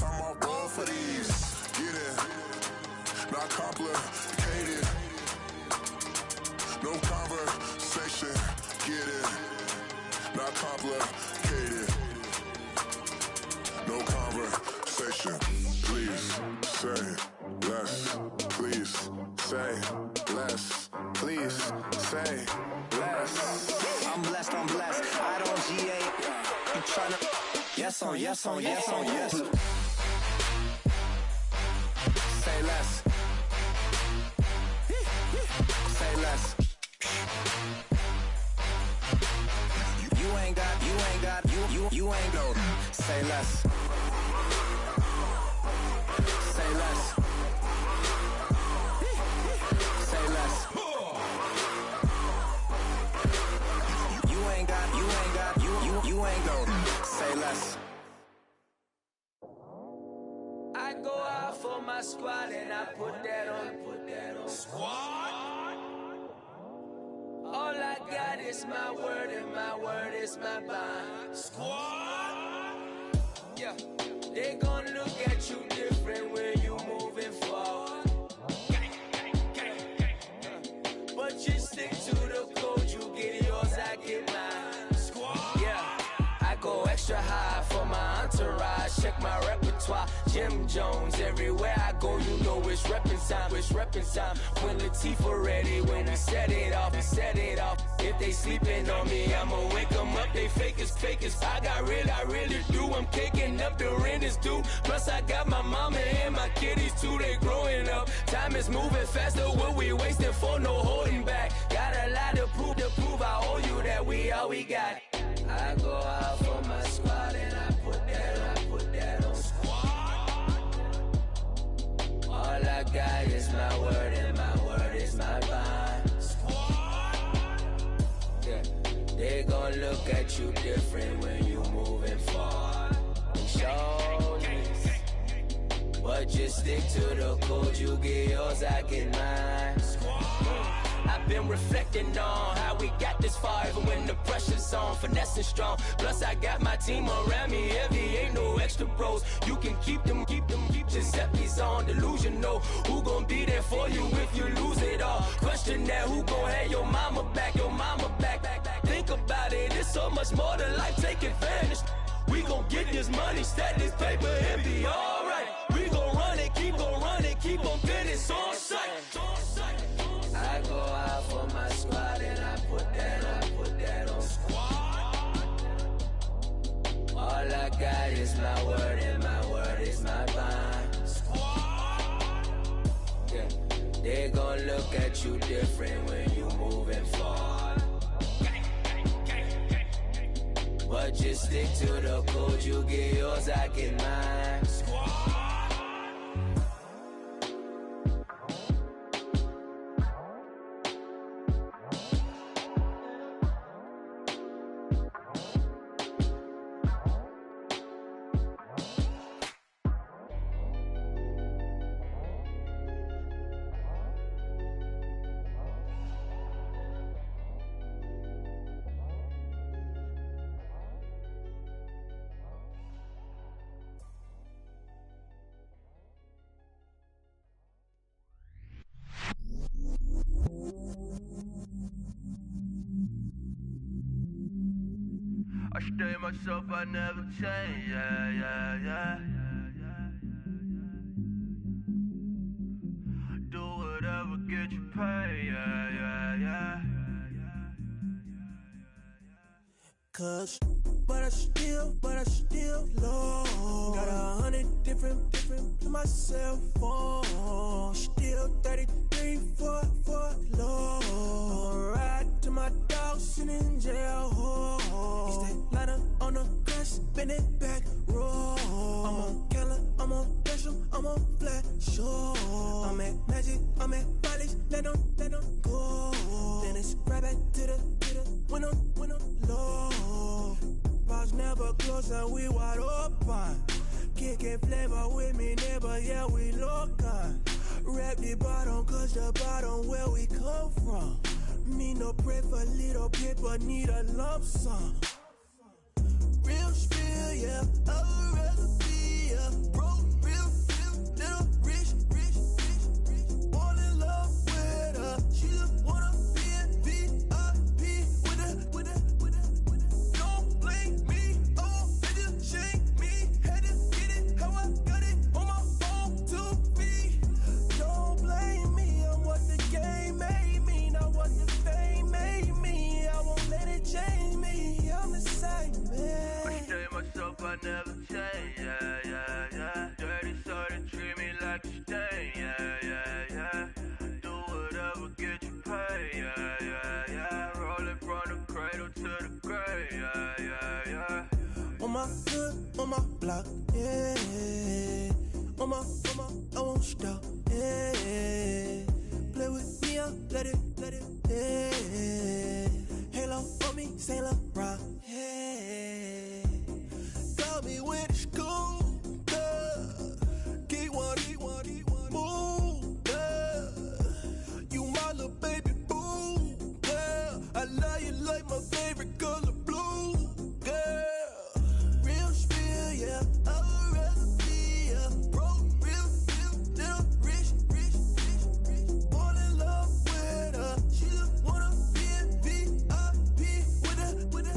I'm off ball for these. Get in. Not complicated. No conversation. Get in. Not complicated. No conversation. Please say less. Please say less. Please say less. I'm blessed. I don't GA. You tryna yes on yes. Say less. Say less. You ain't go. Say less. Say less. Say less. You ain't go. Say less. I go out for my squad and I put that on. Squad? All I got is my word and my word is my bond. Squad? Jones. Everywhere I go, you know it's reppin' time. It's reppin' time. When Latifah ready, when we set it off, we set it off. If they sleeping on me, I'ma wake them up. They fakers. I really do. I'm caking up, the rent is due. Plus I got my mama and my kiddies too. They growing up. Time is moving faster. What we wasting for? No holding back. Got a lot to prove. I owe you that we all we got. I go out for my squad and I put that on squad. All I got is my word and my word is my bond. Squad. Yeah. They gon' look at you different when you moving forward. Shoulders. But just stick to the code. You get yours, I get mine. I've been reflecting on how we got this far, even when the pressure's on, finessing strong. Plus I got my team around me heavy, ain't no extra bros. You can keep them. Giuseppe's on delusional. Who gon' be there for you if you lose it all? Question that, who gon' have your mama back? Think about it, it's so much more to life, take advantage. We gon' get this money, stack this paper and be alright. We gon' run it, keep on finish on sight. I go out for my squad and I put that on squad. All I got is my word and my word is my bond. Squad. Yeah. They gon' look at you different when you moving forward. But just stick to the code, you get yours, I get mine. Squad. I stay myself, I never change, yeah. Do whatever, get you paid, yeah. Cause, but I still low. Got 100 different in my cell phone. Still 33 for low. I'ma ride to my dog sitting in jail. It's that ladder on the grass, spin it back, roll. I'm on Keller, I'm on Bishop, I'm on Flat Shore. I'm at Magic, I'm at Bally's, let them go. Then it's right back to the window low. Bars never close and we wide open. Kicking flavor with me, neighbor, yeah, we local. Rap the bottom, cause the bottom where we come from. Me no pray for little paper, need a lump sum. Real spill, yeah, I'd rather be a broke, real, little rich. All in love with her, she just wanna be a VIP with her. Don't blame me, oh, they just shame me. Had to get it, how I got it on my phone to me. Don't blame me, I'm what the game made me, not what the fame made me. I won't let it change me, I'm the same man. I stay myself, I never change, yeah. Dirty, so they treat me like a stain, yeah. Do whatever, get you paid, yeah. Rolling from the cradle to the grave, yeah. On my hood, on my block, yeah. On my, I won't stop, yeah. Play with me, I'll let it, yeah. Halo on me, Saint Laurent, yeah. Got me with the school, yeah. Keep one, move, yeah. You my little baby boo, yeah. I love you like my favorite color blue, yeah. Real spill, yeah. I'd rather be a broke, real, little rich. All in love with her, she just wanna be a VIP with her.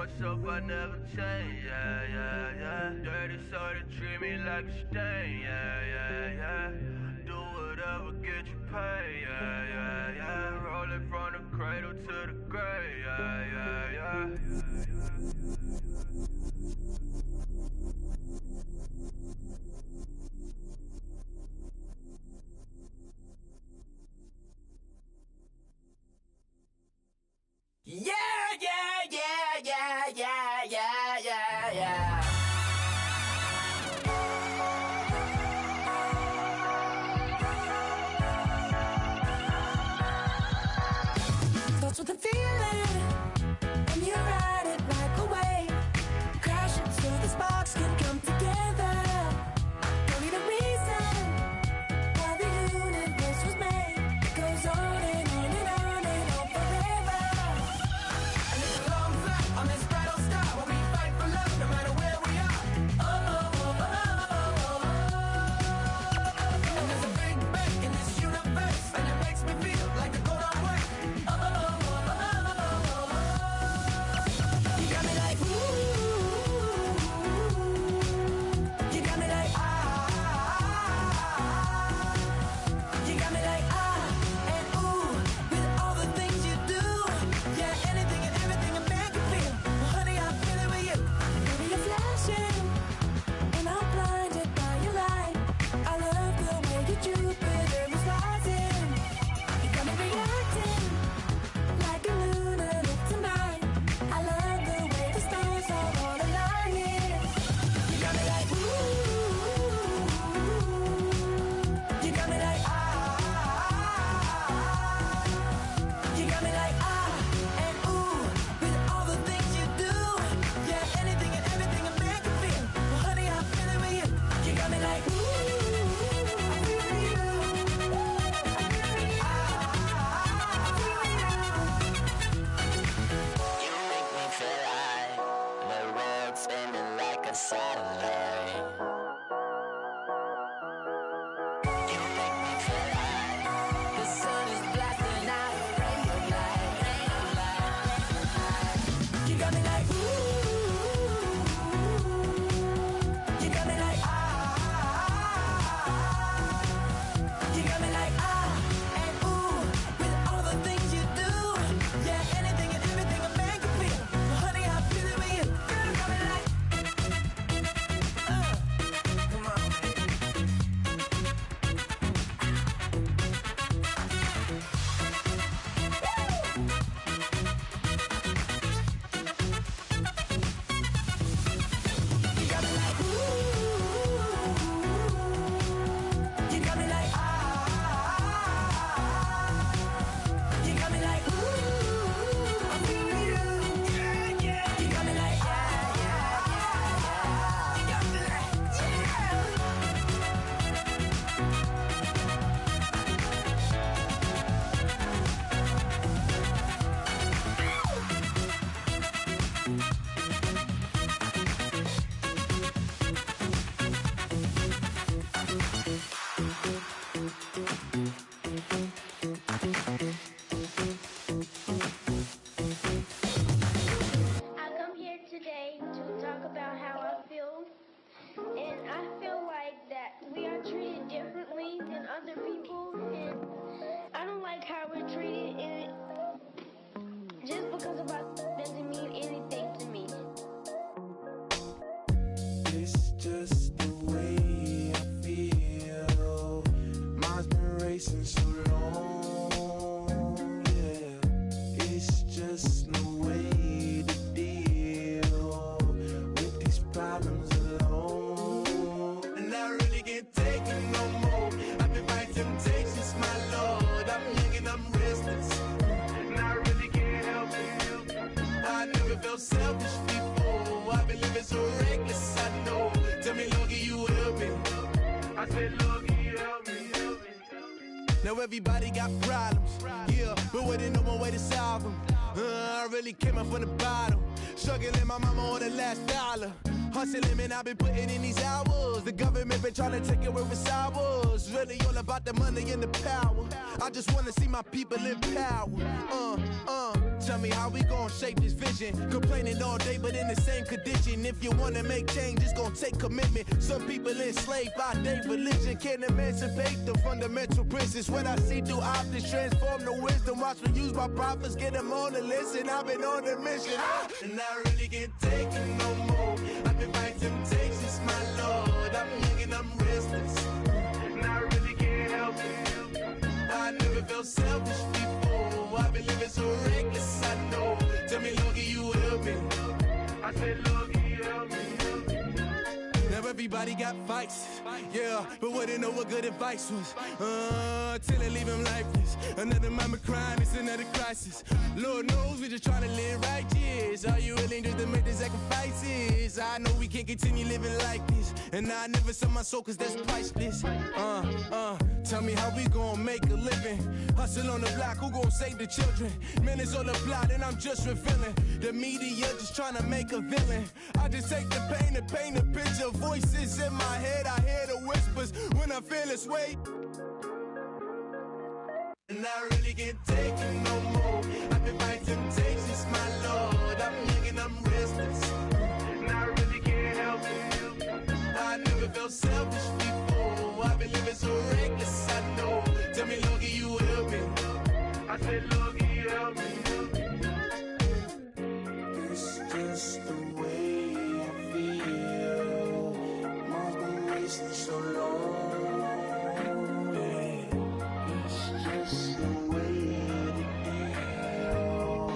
myself, I never change, yeah, yeah, yeah. Dirty soda, treat me like a stain, yeah, yeah, yeah. Do whatever, get you paid, yeah, yeah, yeah. Rolling from the cradle to the grave, yeah, yeah, yeah. Yeah, yeah, yeah, yeah, yeah, yeah, yeah, yeah. Starts with a feeling, and you ride it like a wave. Crash into the sparks can come together. Don't need a reason why the universe was made. It goes on and on and on and on forever. And it's a long flight on this battle star where we fight for love no matter where we are. Oh, oh, oh, oh, oh, oh. And there's a big bang in this universe, and it makes me feel like the gold on work. Oh, oh, oh, oh, oh, oh. You got me like ooh. You got me like you got me like and ooh, with all the things you do. Yeah, anything and everything a man can feel. Well, honey, I feel it with you. Baby, you're flashing, and I'm blinded by your light. I love the way you Jupiter is rising. You got me reacting like a lunatic tonight. I love the way the stars are all aligning. You got me like ooh. You got me like you got me like and ooh, with all the things you do. Yeah, anything and everything a man can feel. Well, honey, I feel it with you. You got me like ooh, I feel it with you. You make me feel like the world's spinning like a satellite. You make me feel like the sun is blasting out a ray of light, ray of light. You got me like ooh. You got me like you got me like and ooh, with all the things you do. Yeah, anything and everything a man can feel. Well, honey, I feel it with you. Girl, you got me like come on, baby. You got me like ooh. You got me like you got me like ooh. I feel you. Yeah, yeah. You got me like yeah, yeah, yeah. You got me like I come here today to talk about how I feel, and I feel like that we are treated differently than other people, and I don't like how we're treated, and just because of us doesn't mean anything to me. It's just the way I feel. Mine's been racing so long, yeah. It's just no way to deal with these problems alone. And I really can't take it no more. I've been fighting temptations, my lord. I'm young and I'm restless, and I really can't help it. I never felt selfish before. I've been living so reckless, I know. Tell me, Lord, can you help me? I said, Lord, can you help me? Now everybody got problems, yeah, but waiting no one way to solve them. I really came up from the bottom, struggling my mama on the last dollar. Hustling, man, I've been putting in these hours. The government been trying to take away what's ours. Really all about the money and the power. I just wanna see my people in power. Tell me how we gon' shape this vision. Complaining all day, but in the same condition. If you wanna make change, it's gon' take commitment. Some people enslaved by their religion can't emancipate the fundamental principles. When I see through optics, transform the wisdom. Watch me use my prophets, get them on the listen. I've been on a mission, and I really can't take it no more. I've been fighting temptations, my Lord. I'm young and I'm restless, and I really can't help it. I never felt selfish before. I've been living so reckless, I know. Tell me, Lord, can you help me? I said, Lord, can you help me? Now everybody got fights, yeah, but wouldn't know what good advice was. Till they leave him lifeless. Another mama crying, it's another crisis. Lord knows we just trying to live righteous. Are you willing just to make the sacrifices? I know we can't continue living like this, and I never sell my soul cause that's priceless. Tell me how we gon' make a living. Hustle on the block, who gon' save the children? Man, it's all a plot and I'm just revealing. The media just trying to make a villain. I just take the pain and paint a picture. Voices in my head, I hear the whispers when I feel this way. And I really can't take it no more. I've been fighting temptations, my Lord. I'm young and I'm restless, and I really can't help it. I never felt selfish before. I've been living so reckless, I know. Tell me, Lord, can you help me? I said, Lord, can you help me? It's just the way I feel. Mom's been wasting so long. It's just the way to deal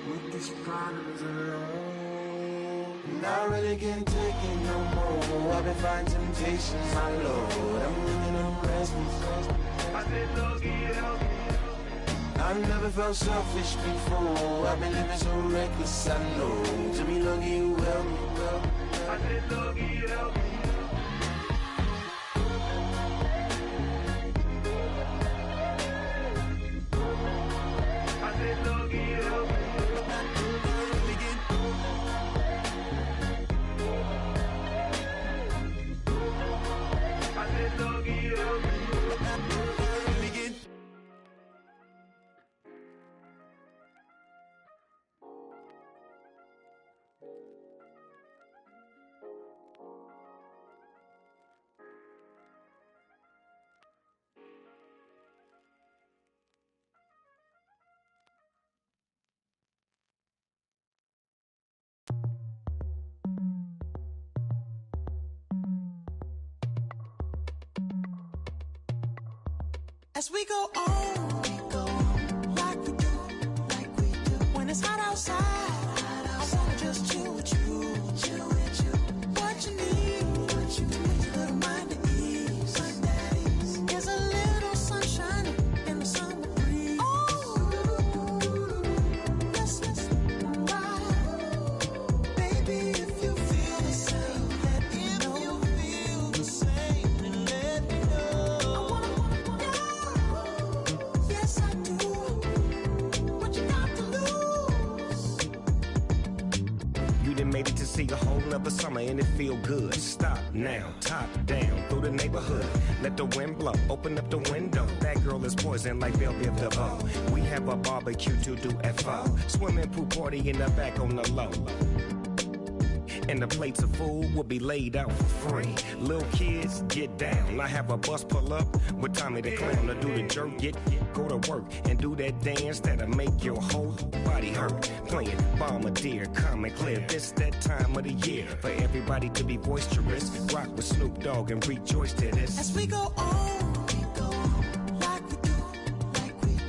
with these problems alone. And I really can't take it no more. I've been fighting temptations, my Lord. I'm living on restless. I said, Lord, can you help me? I never felt selfish before. I've been living so reckless, I know. To me, Lord, can you help me? I said, Lord, can you help me? I said, Lord, can you help me? As we go on, like we do, when it's hot outside, I wanna just chill with you, what you need, a little mind at ease, there's a little sunshine in the summer breeze, yes, right, baby, if you feel the same, let me know, you feel the same, and let me know, yes, I do. What you got to lose? You done made it to see a whole nother summer and it feel good. Stop now, top down through the neighborhood. Let the wind blow, open up the window. That girl is poison like Bellevue the Bow. We have a barbecue to do at 4. Swimming pool party in the back on the low. And the plates of food will be laid out for free. Little kids, get down. I have a bus pull up with Tommy the Clown to do the jerk, go to work and do that dance that'll make your whole body hurt. Playing Bombardier, Common Clear. This that time of the year for everybody to be boisterous. Rock with Snoop Dogg and rejoice to this. As we go on, like we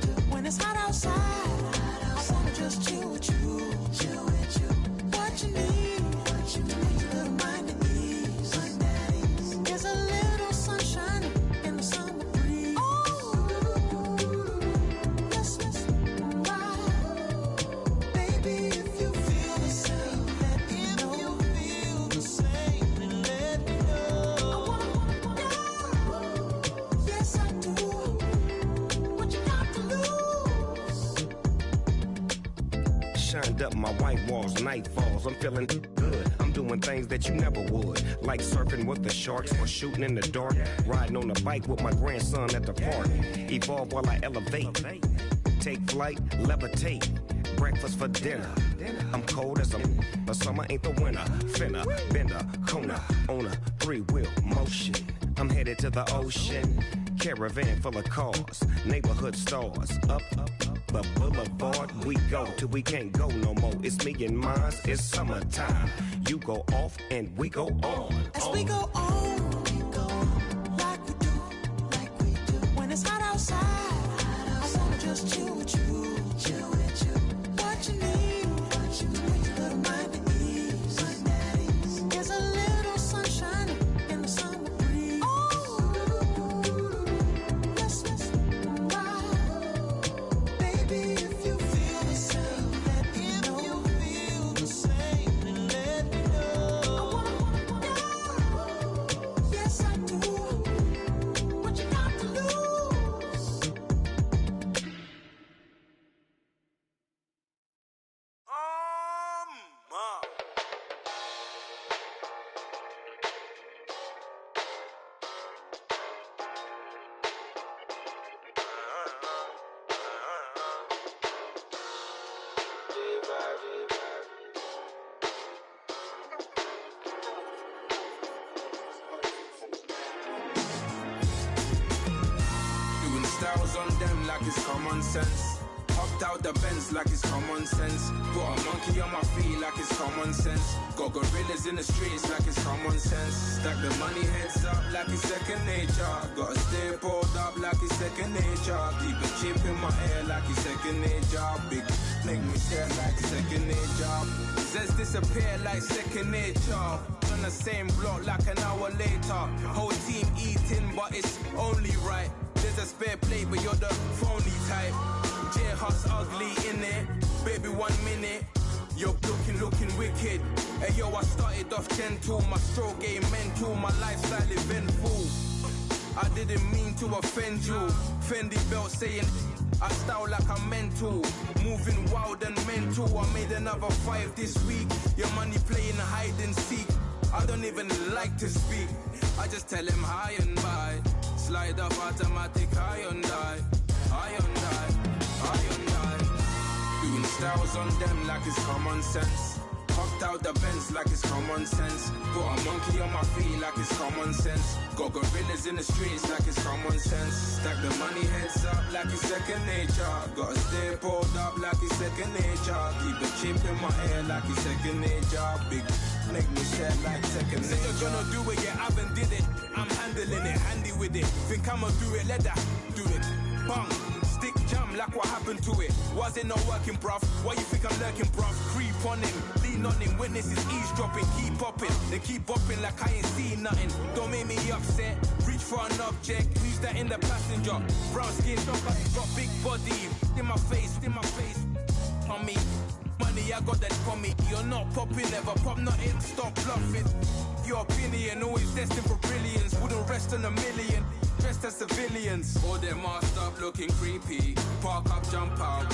do, when it's hot outside, I wanna just chill with you, what you need, a little mind at ease, there's a little sunshine in the summer breeze, yes, right, baby, if you feel the same, let me know, you feel the same, and let me know, yes, I do, what you got to lose? Shined up my white walls, night falls, I'm feeling good. I'm doing things that you never would, like surfing with the sharks or shooting in the dark, riding on a bike with my grandson at the park. Evolve while I elevate, take flight, levitate, breakfast for dinner. I'm cold as but summer ain't the winter. Finna, bender, Kona, on a 3-wheel motion. I'm headed to the ocean. Caravan full of cars, neighborhood stars. Up the boulevard we go till we can't go no more. It's me and mine, it's summertime. You go off and we go on. As we go on, like we do. When it's hot outside, I wanna just chill with you. What you need, a little mind at ease. There's a little sunshine in the summer breeze. Yes, baby, if you feel the same, let me know. If you feel the same, then let me know. Yes, I do. What you got to lose? Doing styles on them like it's common sense. Hopped out the Benz like it's common sense. Got a monkey on my feet like it's common sense. Got gorillas in the streets like it's common sense. Stack the money heads up like it's second nature. Gotta stay pulled up like it's second nature. Keep a chip in my ear like it's second nature. Big make me stare like second nature. Says disappear like second nature. On the same block like an hour later. Whole team eating but it's only right. There's a spare plate but you're the phony type. J-Hut's ugly in it. Baby 1 minute. You're looking wicked. Hey yo, I started off gentle. My stroke game mental. My lifestyle eventful. I didn't mean to offend you. Fendi belt saying I style like I'm mental. Moving wild and mental. I made another 5 this week. Your money playing hide and seek. I don't even like to speak. I just tell him hi and bye. Slide up automatic high and die. High and die. High and die. Doing styles on them like it's common sense. Hopped out the Benz like it's common sense. Got a monkey on my feet like it's common sense. Got gorillas in the streets like it's common sense. Stack the money heads up like it's second nature. Gotta stay pulled up like it's second nature. Keep a chip in my ear like it's second nature. Big make me share like second nature. Say you're gonna do it, yeah, I haven't did it. I'm handling it, handy with it. Think I'ma do it, let that do it. Bang. Stick jam like what happened to it. Was it not working, bruv? Why you think I'm lurking, bruv? Creep on him, lean on him, witnesses eavesdropping. Keep popping, they keep bopping like I ain't seen nothing. Don't make me upset, reach for an object. Who's that in the passenger? Brown skin, got big body. In my face, on me. Money, I got that for me. You're not popping, never pop nothing. Stop bluffing. Your opinion, always destined for brilliance. Wouldn't rest on a million. Dressed as civilians. All them masked up looking creepy. Park up, jump out,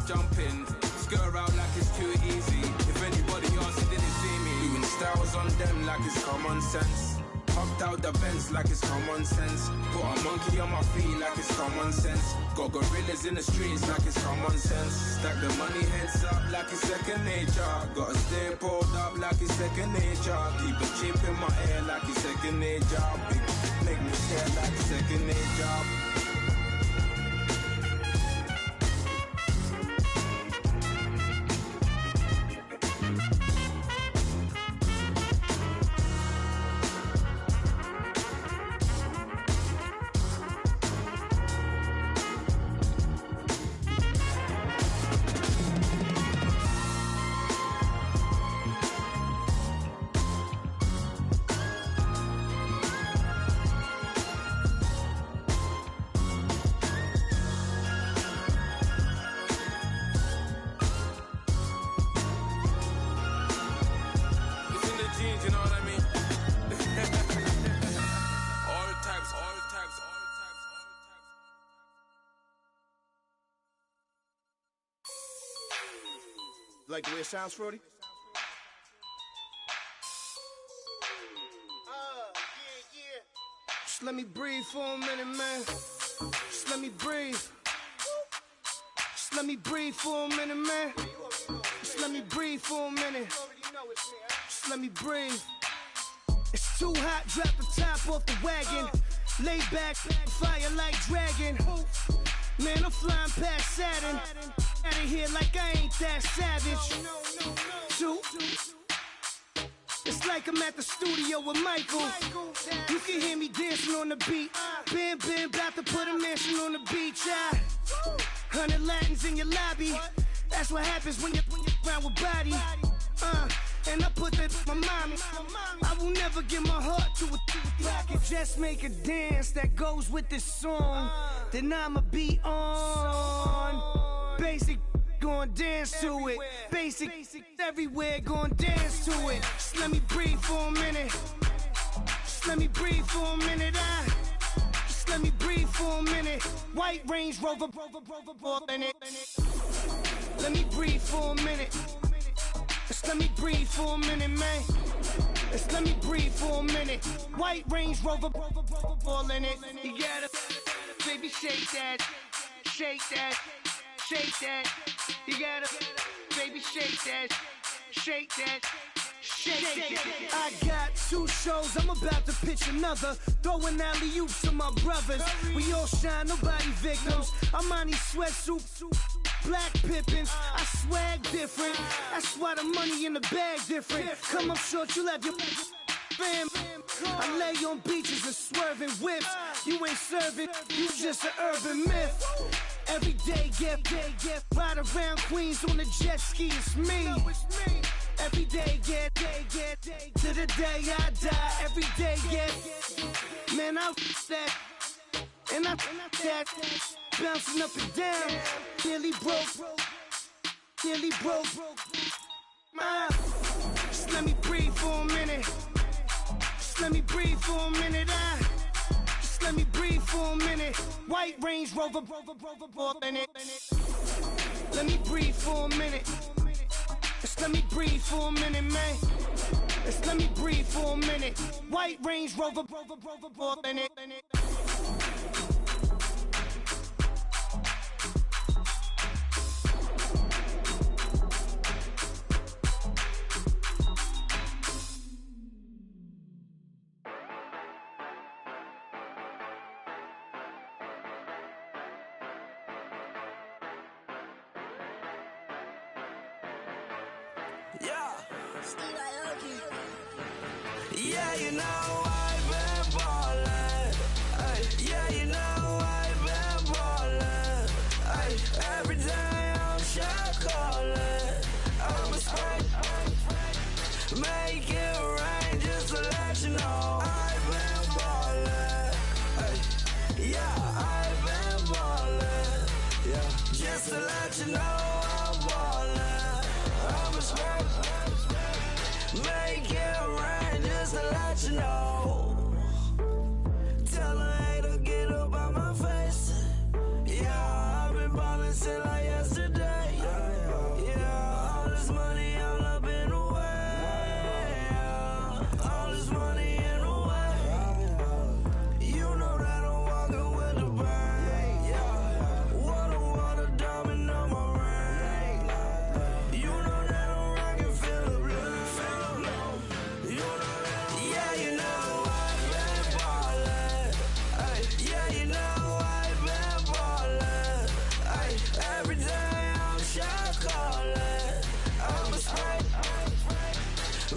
jump in. Skirt out like it's too easy. If anybody else didn't see me. Doing styles on them like it's common sense. Hopped out the Benz like it's common sense. Put a monkey on my feet like it's common sense. Got gorillas in the streets like it's common sense. Stack the money heads up like it's second nature. Gotta stay pulled up like it's second nature. Keep a chip in my ear like it's second nature. Big make me stare like second nature. Like the way it sounds, Frody? Yeah. Just let me breathe for a minute, man. Just let me breathe. Just let me breathe for a minute, man. Just let me breathe for a minute. Just let me breathe. It's too hot, drop the top off the wagon. Lay back, fire like dragon. Man, I'm flying past Saturn. Out of here like I ain't that savage. Two. It's like I'm at the studio with Michael. You can hear me dancing on the beat. Bam, about to put a mansion on the beach. 100 Latins in your lobby. That's what happens when you're around with body. And I put that my mommy. I will never give my heart to a if I could just make a dance that goes with this song, then I'ma be on. Basic, gon' dance to it. Basic, everywhere, gon' dance to it. Just let me breathe for a minute. Just let me breathe for a minute. Just let me breathe for a minute. White Range Rover, in it. Let me breathe for a minute. Just let me breathe for a minute, man. Just let me breathe for a minute. White Range Rover, ball in it. You gotta, baby, shake that, shake that, shake that. You gotta, baby, shake that, shake that. Shake. I got 2 shows, I'm about to pitch another. Throwing alley-oops to my brothers. We all shine, nobody victims. I'm on these sweatsuits, black pippins. I swag different. That's why the money in the bag different. Come up short, you have your fam. I lay on beaches and swerving whips. You ain't serving, you just an urban myth. Every day, get ride around Queens on a jet ski. It's me. Every day, get to the day I die. Every day, get man, I that and I that bouncing up and down. Nearly broke. Just let me breathe for a minute. Just let me breathe for a minute. Just let me breathe for a minute. White Range Rover, in it. Let me breathe for a minute. Just let me breathe for a minute, man. Just let me breathe for a minute. White Range Rover, in it. Yeah, you know I've been ballin'. Yeah, you know I've been ballin'. Every day I'm shot callin'. I'm a spray, make it rain just to let you know I've been ballin'. Yeah, I've been ballin'. Yeah, just to let you know I'm ballin'. I'm a spray, make it rain just to let you know. Tell a hater get up out my face. Yeah, I've been ballin' since like yesterday. Yeah, all this money all up in the way. All this money in the way. You know that I'm walking with the bank. Yeah, water, diamond on my ring. You know that I'm rockin' feel the blue. You know that, yeah, you know I've been ballin'. Yeah, you know I've been ballin'. Every day I'm shot callin'. I'm a spray,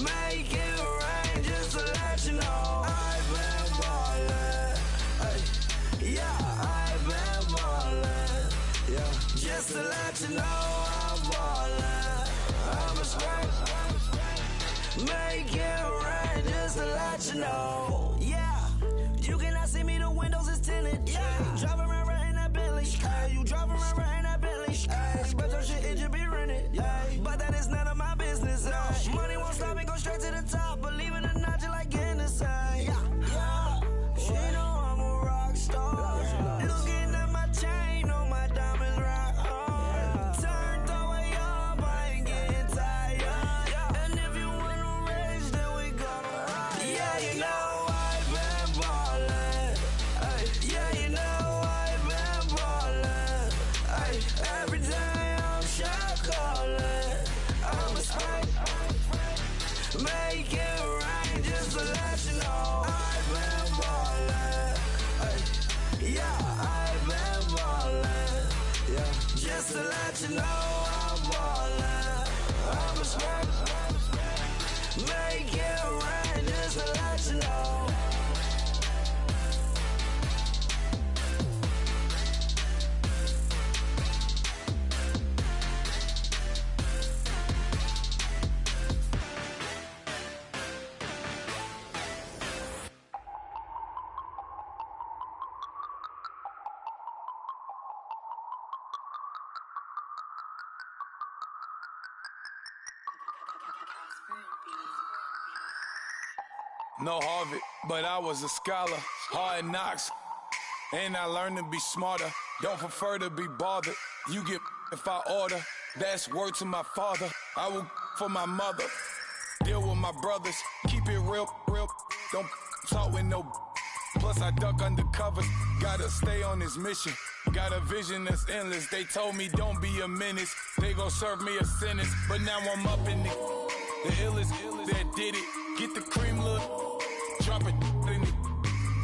make it rain just to let you know I've been ballin'. Yeah, I've been ballin'. Yeah, just to let you know I'm ballin'. I'm a spray, make it rain just to let you know. Yeah, you cannot see me, the windows is tinted. Yeah, driving around right in that Bentley. You driving around right in that Bentley. But your shit, it should be rented. But that is none of my business. Money won't stop me, go straight to the top. Believe it or not, just like in the same. Yeah, she know I'm a rock star. Looking at my chain, on my diamonds rock hard. Turned the way up, I ain't getting tired. And if you wanna race, then we gonna ride. Yeah, you know I No Harvard, but I was a scholar. Hard knocks, and I learned to be smarter. Don't prefer to be bothered. You get if I order. That's word to my father. I will for my mother. Deal with my brothers. Keep it real. Don't talk with no. Plus I duck undercovers. Gotta stay on this mission. Got a vision that's endless. They told me don't be a menace. They gon' serve me a sentence. But now I'm up in the illest that did it. Get the cream look. Drop it in it.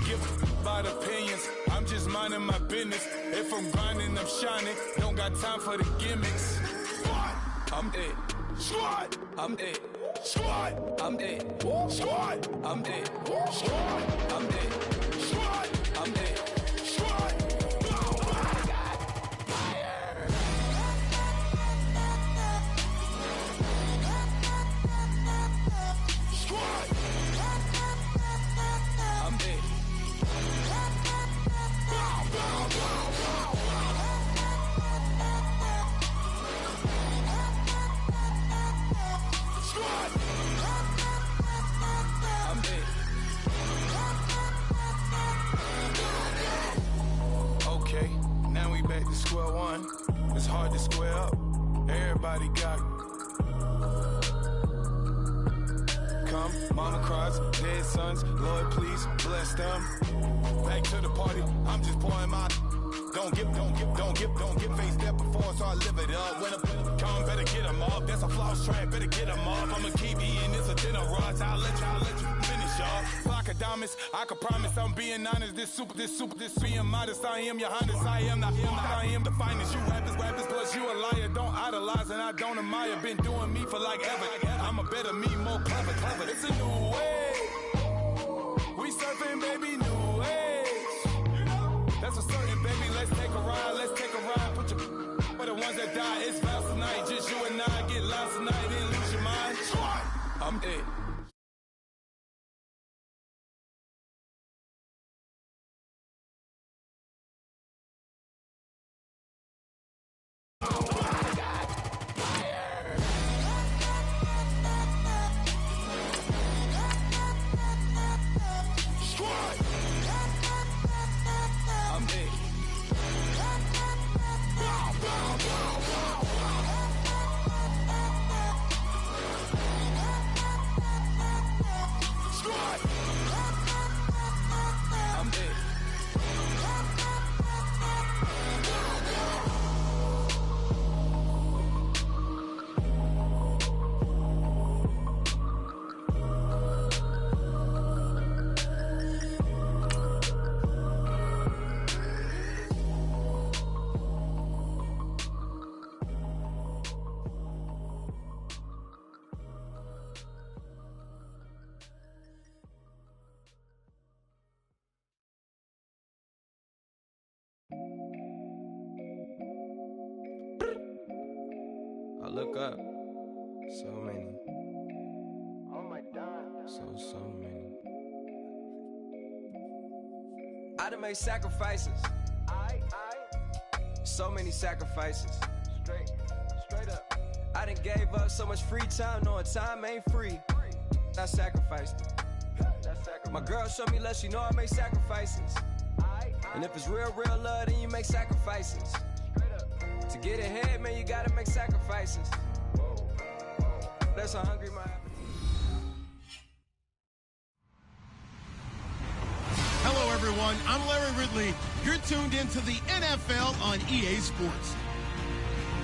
Give about opinions. I'm just minding my business. If I'm grinding, I'm shining. Don't got time for the gimmicks. Squad, I'm it. Squad, I'm it. Squad, I'm it. Squad, I'm it. Squad, I'm it. Squad, I'm it. Squad. Okay, now we back to square one. It's hard to square up. Everybody got come, mama cries, dead sons. Lord, please bless them. Back to the party. I'm just pouring my. Don't get face step before, so I live it up. When a come, better get them up. That's a floss track, better get them up. I'ma keep eating this a dinner rush. I'll let you finish up. Flock of diamonds, I can promise I'm being honest. This being modest. I am your highness. I am the finest. You rappers, plus you a liar. Don't idolize and I don't admire. Been doing me for like ever. I'm a better me, more clever. It's a new way. We surfing, baby, new age. That's a certain, baby. Let's take a ride. Put your for the ones that die. It's vows tonight. Just you and I get lost tonight. Then lose your mind. I'm it. I look up, so many. Oh my God. So many. I done made sacrifices. So many sacrifices. Straight up. I done gave up so much free time, knowing time ain't free. I sacrificed it. My girl showed me love, she know I make sacrifices. And if it's real love, then you make sacrifices. To get ahead, man, you gotta make sacrifices. That's how hungry my appetite. Hello, everyone. I'm Larry Ridley. You're tuned into the NFL on EA Sports.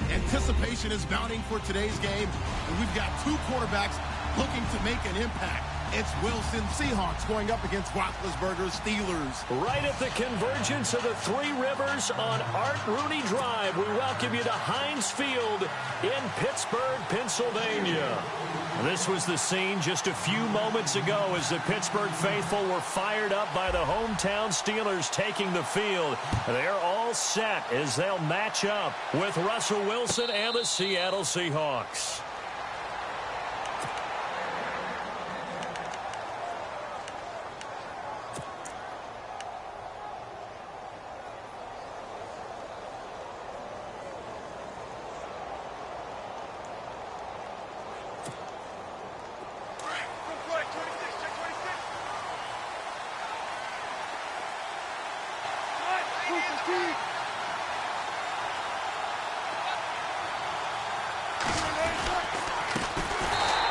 Anticipation is mounting for today's game, and we've got two quarterbacks looking to make an impact. It's Wilson Seahawks going up against Roethlisberger Steelers. Right at the convergence of the Three Rivers on Art Rooney Drive, we welcome you to Heinz Field in Pittsburgh, Pennsylvania. This was the scene just a few moments ago as the Pittsburgh faithful were fired up by the hometown Steelers taking the field. They're all set as they'll match up with Russell Wilson and the Seattle Seahawks.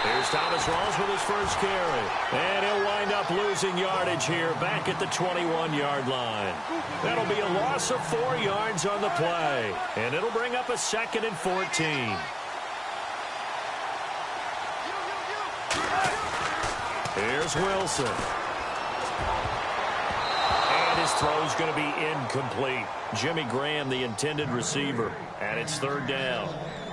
Here's Thomas Rawls with his first carry. And he'll wind up losing yardage here back at the 21-yard line. That'll be a loss of 4 yards on the play. And it'll bring up a 2nd and 14. Here's Wilson. And his throw's going to be incomplete. Jimmy Graham, the intended receiver. And it's 3rd down.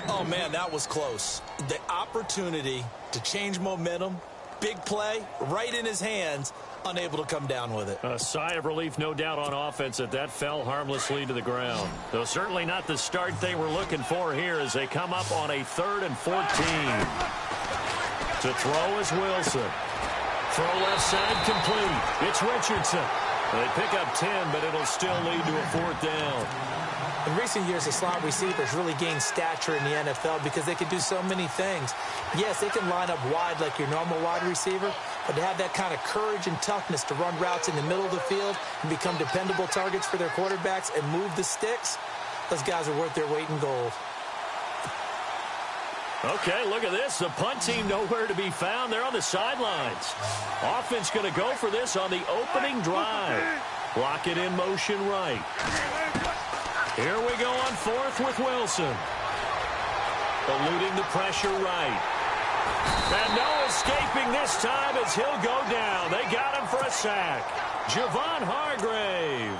Oh, man, that was close. The opportunity to change momentum, big play, right in his hands, unable to come down with it. A sigh of relief, no doubt, on offense that fell harmlessly to the ground. Though certainly not the start they were looking for here as they come up on a 3rd and 14. To throw is Wilson. Throw left side complete. It's Richardson. They pick up 10, but it'll still lead to a 4th down. In recent years, the slot receivers really gained stature in the NFL because they can do so many things. Yes, they can line up wide like your normal wide receiver, but to have that kind of courage and toughness to run routes in the middle of the field and become dependable targets for their quarterbacks and move the sticks, those guys are worth their weight in gold. Okay, look at this. The punt team nowhere to be found. They're on the sidelines. Offense going to go for this on the opening drive. Block it in motion right. Here we go on 4th with Wilson. Eluding the pressure right. And no escaping this time as he'll go down. They got him for a sack. Javon Hargrave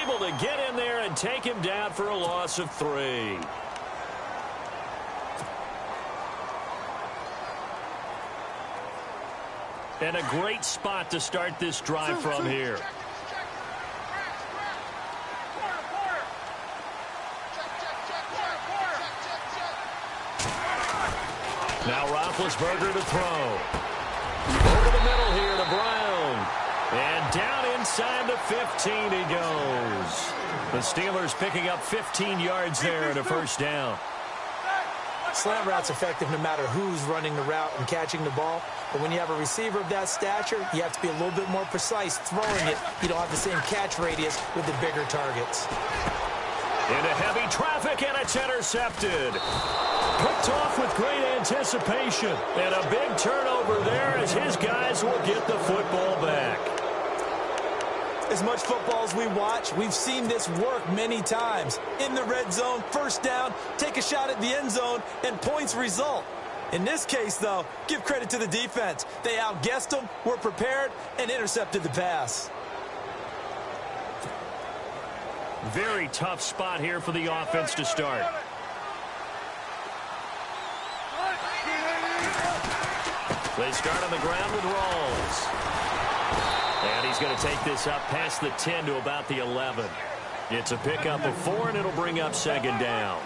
able to get in there and take him down for a loss of 3. And a great spot to start this drive from here. Now Roethlisberger to throw. Over the middle here to Brown. And down inside the 15 he goes. The Steelers picking up 15 yards there at a 1st down. Slant route's effective no matter who's running the route and catching the ball. But when you have a receiver of that stature, you have to be a little bit more precise throwing it. You don't have the same catch radius with the bigger targets. Into heavy traffic, and it's intercepted. Picked off with great anticipation. And a big turnover there as his guys will get the football back. As much football as we watch, we've seen this work many times. In the red zone, 1st down, take a shot at the end zone, and points result. In this case, though, give credit to the defense. They outguessed them, were prepared, and intercepted the pass. Very tough spot here for the offense to start. They start on the ground with Rawls. And he's going to take this up past the 10 to about the 11. It's a pickup of 4, and it'll bring up 2nd down.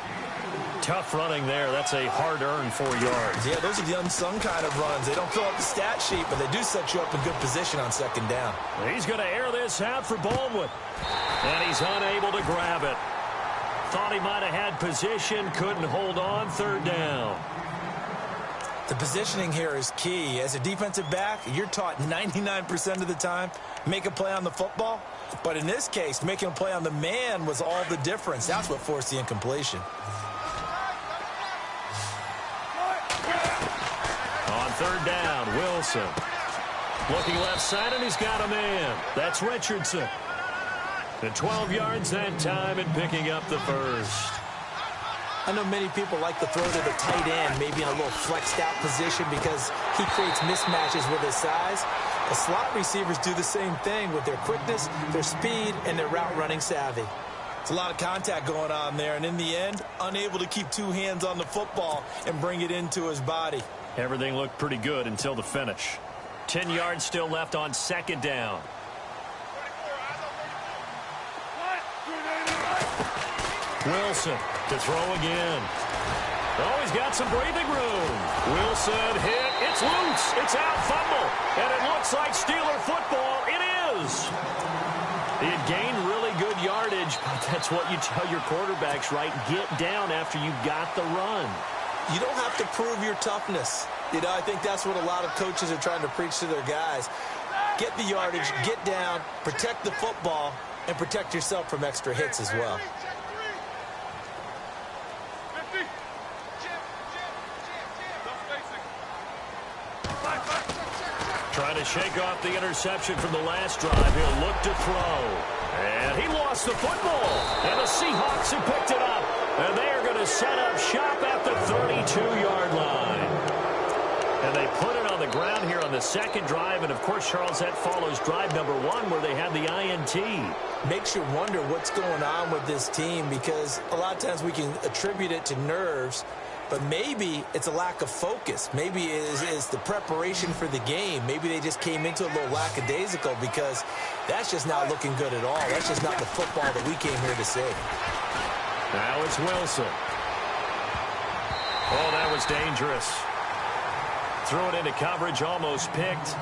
Tough running there. That's a hard-earned 4 yards. Yeah, those are the unsung kind of runs. They don't fill up the stat sheet, but they do set you up in good position on 2nd down. He's going to air this out for Baldwin. And he's unable to grab it. Thought he might have had position, couldn't hold on. 3rd down. The positioning here is key. As a defensive back, you're taught 99% of the time, make a play on the football. But in this case, making a play on the man was all the difference. That's what forced the incompletion. On 3rd down, Wilson. Looking left side, and he's got a man. That's Richardson. The 12 yards that time and picking up the 1st. I know many people like to throw to the tight end, maybe in a little flexed out position because he creates mismatches with his size. The slot receivers do the same thing with their quickness, their speed, and their route running savvy. It's a lot of contact going on there, and in the end, unable to keep 2 hands on the football and bring it into his body. Everything looked pretty good until the finish. 10 yards still left on 2nd down. Wilson to throw again. Oh, he's got some breathing room. Wilson hit. It's loose. It's out. Fumble. And it looks like Steeler football. It is. He had gained really good yardage, but that's what you tell your quarterbacks, right? Get down after you got the run. You don't have to prove your toughness. You know, I think that's what a lot of coaches are trying to preach to their guys. Get the yardage, get down, protect the football, and protect yourself from extra hits as well. Trying to shake off the interception from the last drive. He'll look to throw. And he lost the football. And the Seahawks have picked it up. And they are going to set up shop at the 32-yard line. And they put it on the ground here on the second drive. And, of course, Charles, that follows drive number 1 where they had the INT. Makes you wonder what's going on with this team because a lot of times we can attribute it to nerves. But maybe it's a lack of focus. Maybe it's the preparation for the game. Maybe they just came into a little lackadaisical because that's just not looking good at all. That's just not the football that we came here to see. Now it's Wilson. Oh, that was dangerous. Threw it into coverage, almost picked.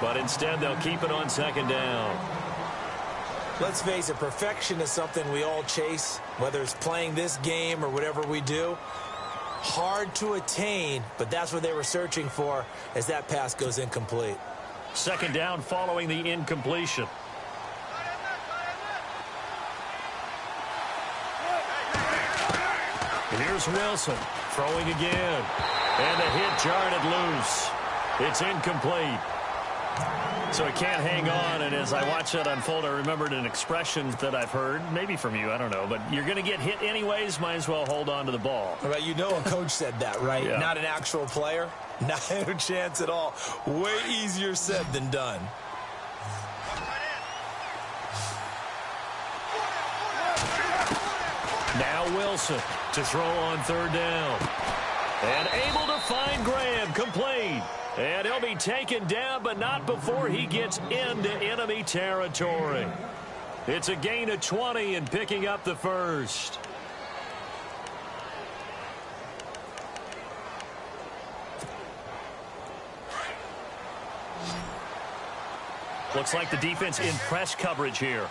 But instead, they'll keep it on second down. Let's face it, perfection is something we all chase, whether it's playing this game or whatever we do. Hard to attain, but that's what they were searching for as that pass goes incomplete. Second down following the incompletion. And here's Wilson throwing again. And the hit jarred it loose. It's incomplete. So he can't hang on, and as I watch that unfold, I remembered an expression that I've heard, maybe from you, I don't know, but you're going to get hit anyways, might as well hold on to the ball. Well, you know a coach said that, right? Yeah. Not an actual player. Not a chance at all. Way easier said than done. Now Wilson to throw on third down. And able to find Graham, complete. And he'll be taken down, but not before he gets into enemy territory. It's a gain of 20 and picking up the first. Looks like the defense in press coverage here.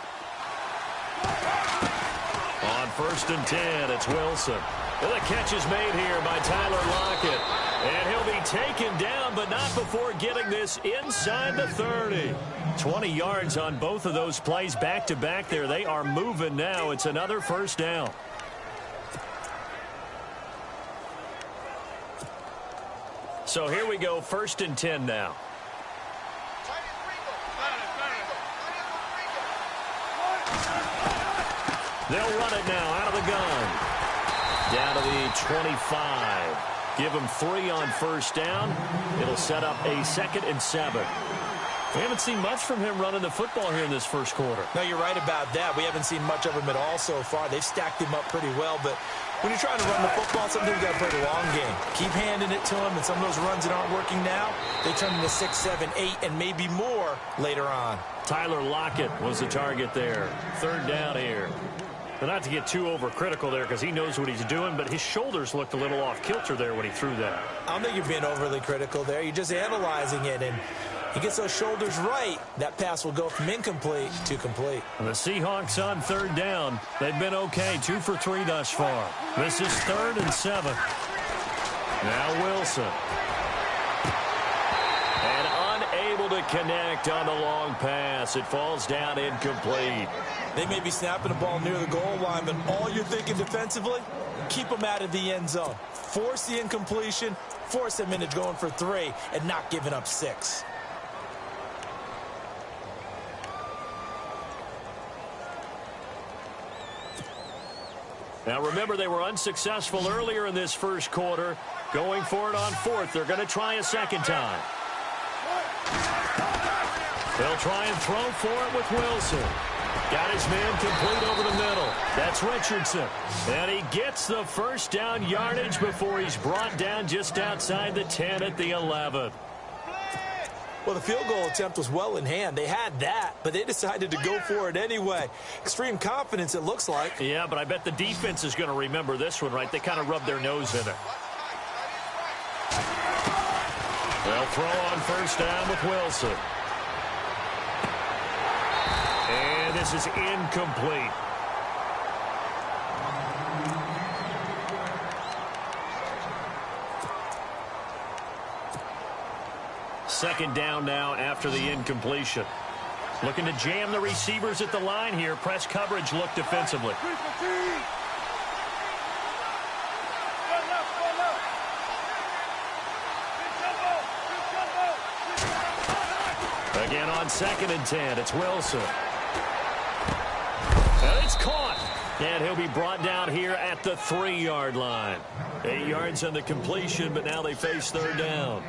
On 1st and 10, it's Wilson. And the catch is made here by Tyler Lockett. And he'll be taken down, but not before getting this inside the 30. 20 yards on both of those plays back-to-back there. They are moving now. It's another first down. So here we go, 1st and 10 now. They'll run it now out of the gun. Down to the 25. Give him 3 on first down. It'll set up a 2nd and 7. We haven't seen much from him running the football here in this first quarter. No, you're right about that. We haven't seen much of him at all so far. They've stacked him up pretty well, but when you're trying to run the football, sometimes you got to play the long game. Keep handing it to him, and some of those runs that aren't working now, they turn into 6, 7, 8, and maybe more later on. Tyler Lockett was the target there. 3rd down here. But not to get too overcritical there because he knows what he's doing, but his shoulders looked a little off kilter there when he threw that. I don't think you're being overly critical there. You're just analyzing it, and he gets those shoulders right. That pass will go from incomplete to complete. And the Seahawks on 3rd down. They've been okay, 2 for 3 thus far. This is 3rd and 7. Now Wilson. And unable to connect on the long pass. It falls down incomplete. They may be snapping the ball near the goal line, but all you're thinking defensively, keep them out of the end zone. Force the incompletion, force them into going for 3, and not giving up 6. Now remember, they were unsuccessful earlier in this first quarter. Going for it on 4th. They're going to try a 2nd time. They'll try and throw for it with Wilson. Got his man complete over the middle. That's Richardson. And he gets the first down yardage before he's brought down just outside the 10 at the 11. Well, the field goal attempt was well in hand. They had that, but they decided to go for it anyway. Extreme confidence, it looks like. Yeah, but I bet the defense is going to remember this one, right? They kind of rubbed their nose in it. They'll throw on 1st down with Wilson. And this is incomplete. Second down now after the incompletion. Looking to jam the receivers at the line here. Press coverage look defensively. Again on 2nd and 10, it's Wilson. And it's caught. And he'll be brought down here at the 3-yard line. 8 yards on the completion, but now they face 3rd down.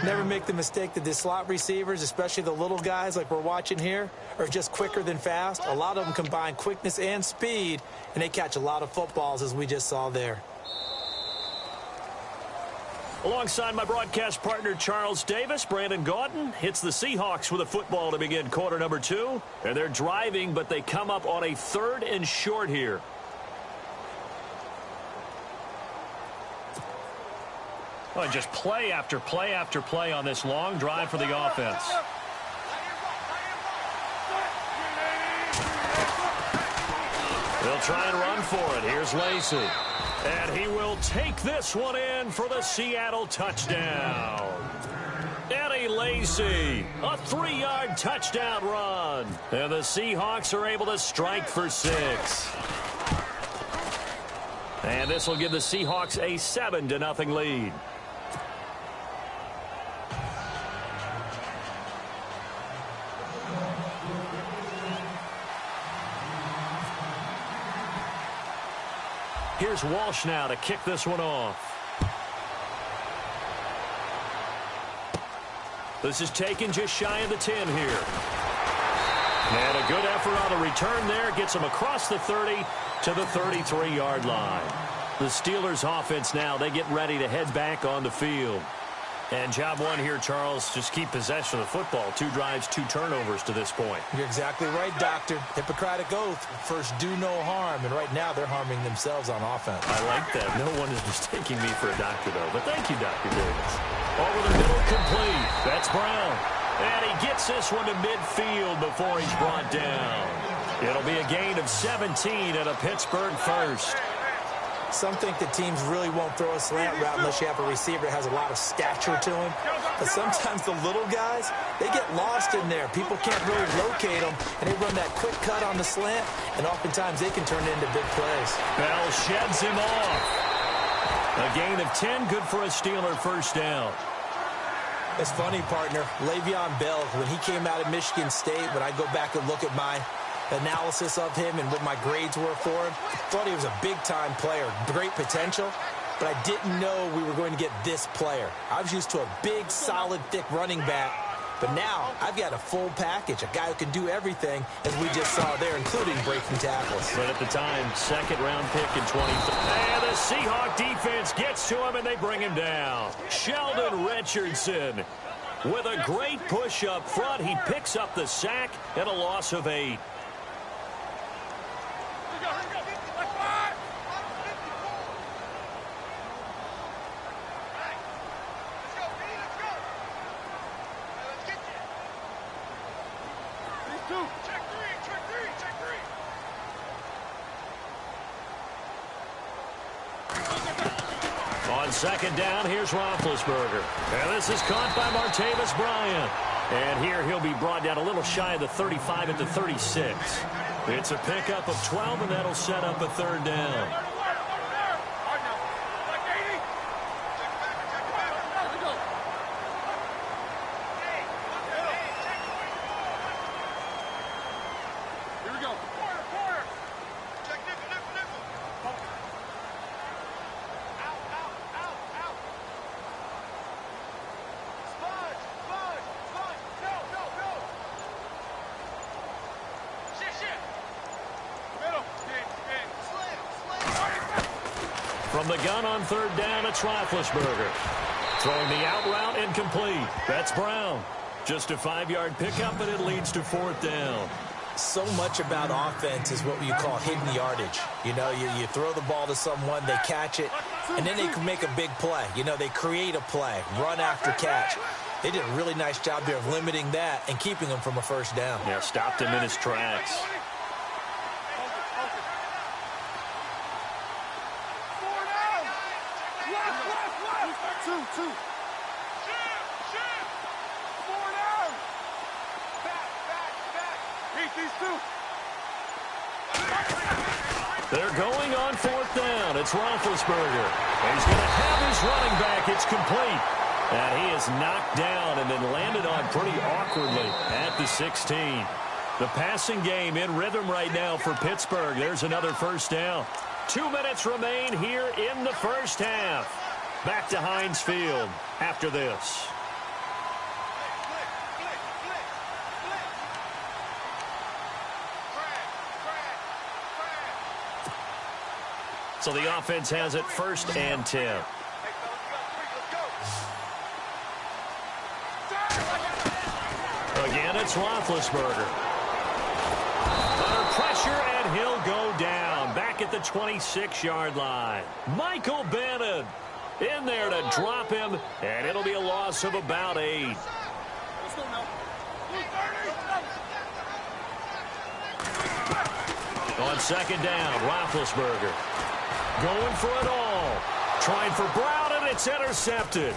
Never make the mistake that the slot receivers, especially the little guys like we're watching here, are just quicker than fast. A lot of them combine quickness and speed, and they catch a lot of footballs, as we just saw there. Alongside my broadcast partner, Charles Davis, Brandon Gaudin hits the Seahawks with a football to begin quarter number 2. And they're driving, but they come up on a 3rd and short here. Oh, and just play after play after play on this long drive for the offense. They'll try and run for it. Here's Lacey. And he will take this one in for the Seattle touchdown. Eddie Lacy, a 3-yard touchdown run. And the Seahawks are able to strike for 6. And this will give the Seahawks a 7-0 lead. Here's Walsh now to kick this one off. This is taken just shy of the 10 here. And a good effort on the return there. Gets him across the 30 to the 33-yard line. The Steelers offense now, they get ready to head back on the field. And job one here, Charles, just keep possession of the football. 2 drives, 2 turnovers to this point. You're exactly right, Doctor. Hippocratic oath. First, do no harm. And right now, they're harming themselves on offense. I like that. No one is mistaking me for a doctor, though. But thank you, Dr. Davis. Over the middle, complete. That's Brown. And he gets this one to midfield before he's brought down. It'll be a gain of 17 and a Pittsburgh first. Some think that teams really won't throw a slant route unless you have a receiver that has a lot of stature to him. But sometimes the little guys, they get lost in there. People can't really locate them, and they run that quick cut on the slant, and oftentimes they can turn it into big plays. Bell sheds him off. A gain of 10, good for a Steeler first down. It's funny, partner. Le'Veon Bell, when he came out of Michigan State, when I go back and look at my analysis of him and what my grades were for him, thought he was a big-time player, great potential, but I didn't know we were going to get this player. I was used to a big, solid, thick running back, but now I've got a full package, a guy who can do everything, as we just saw there, including breaking tackles. But at the time, 2nd-round pick in 20. And the Seahawk defense gets to him, and they bring him down. Sheldon Richardson with a great push up front. He picks up the sack and a loss of 8. On 2nd down, here's Roethlisberger. And this is caught by Martavis Bryant. And here he'll be brought down a little shy of the 35 at the 36. It's a pickup of 12, and that'll set up a 3rd down. From the gun on 3rd down, it's Roethlisberger. Throwing the out route incomplete. That's Brown. Just a 5-yard pickup, and it leads to 4th down. So much about offense is what you call hidden yardage. You know, you throw the ball to someone, they catch it, and then they can make a big play. You know, they create a play, run after catch. They did a really nice job there of limiting that and keeping him from a 1st down. Yeah, stopped him in his tracks. They're going on 4th down. It's Roethlisberger. He's going to have his running back. It's complete. And he is knocked down and then landed on pretty awkwardly at the 16. The passing game in rhythm right now for Pittsburgh. There's another first down. 2 minutes remain here in the first half. Back to Heinz Field after this. So the offense has it 1st and 10. Again, it's Roethlisberger. Under pressure, and he'll go down. Back at the 26-yard line. Michael Bannon in there to drop him, and it'll be a loss of about 8. On 2nd down, Roethlisberger going for it all. Trying for Brown, and it's intercepted.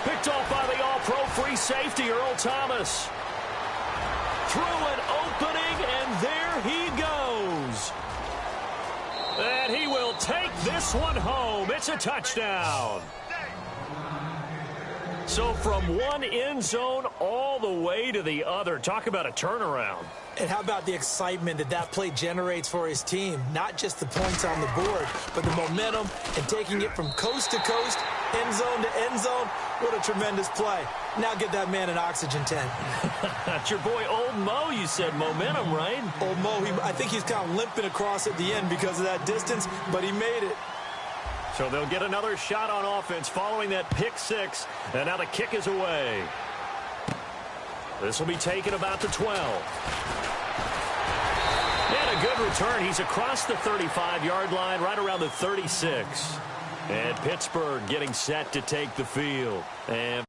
Picked off by the all-pro free safety, Earl Thomas. Through an opening, and there he goes. And he will take this one home. It's a touchdown. So from one end zone all the way to the other. Talk about a turnaround. And how about the excitement that play generates for his team? Not just the points on the board, but the momentum and taking it from coast to coast, end zone to end zone. What a tremendous play. Now get that man an oxygen tank. That's your boy Old Mo. You said momentum, right? Old Mo, I think he's kind of limping across at the end because of that distance, but he made it. So they'll get another shot on offense following that pick 6, and now the kick is away. This will be taken about the 12. And a good return. He's across the 35-yard line, right around the 36. And Pittsburgh getting set to take the field. And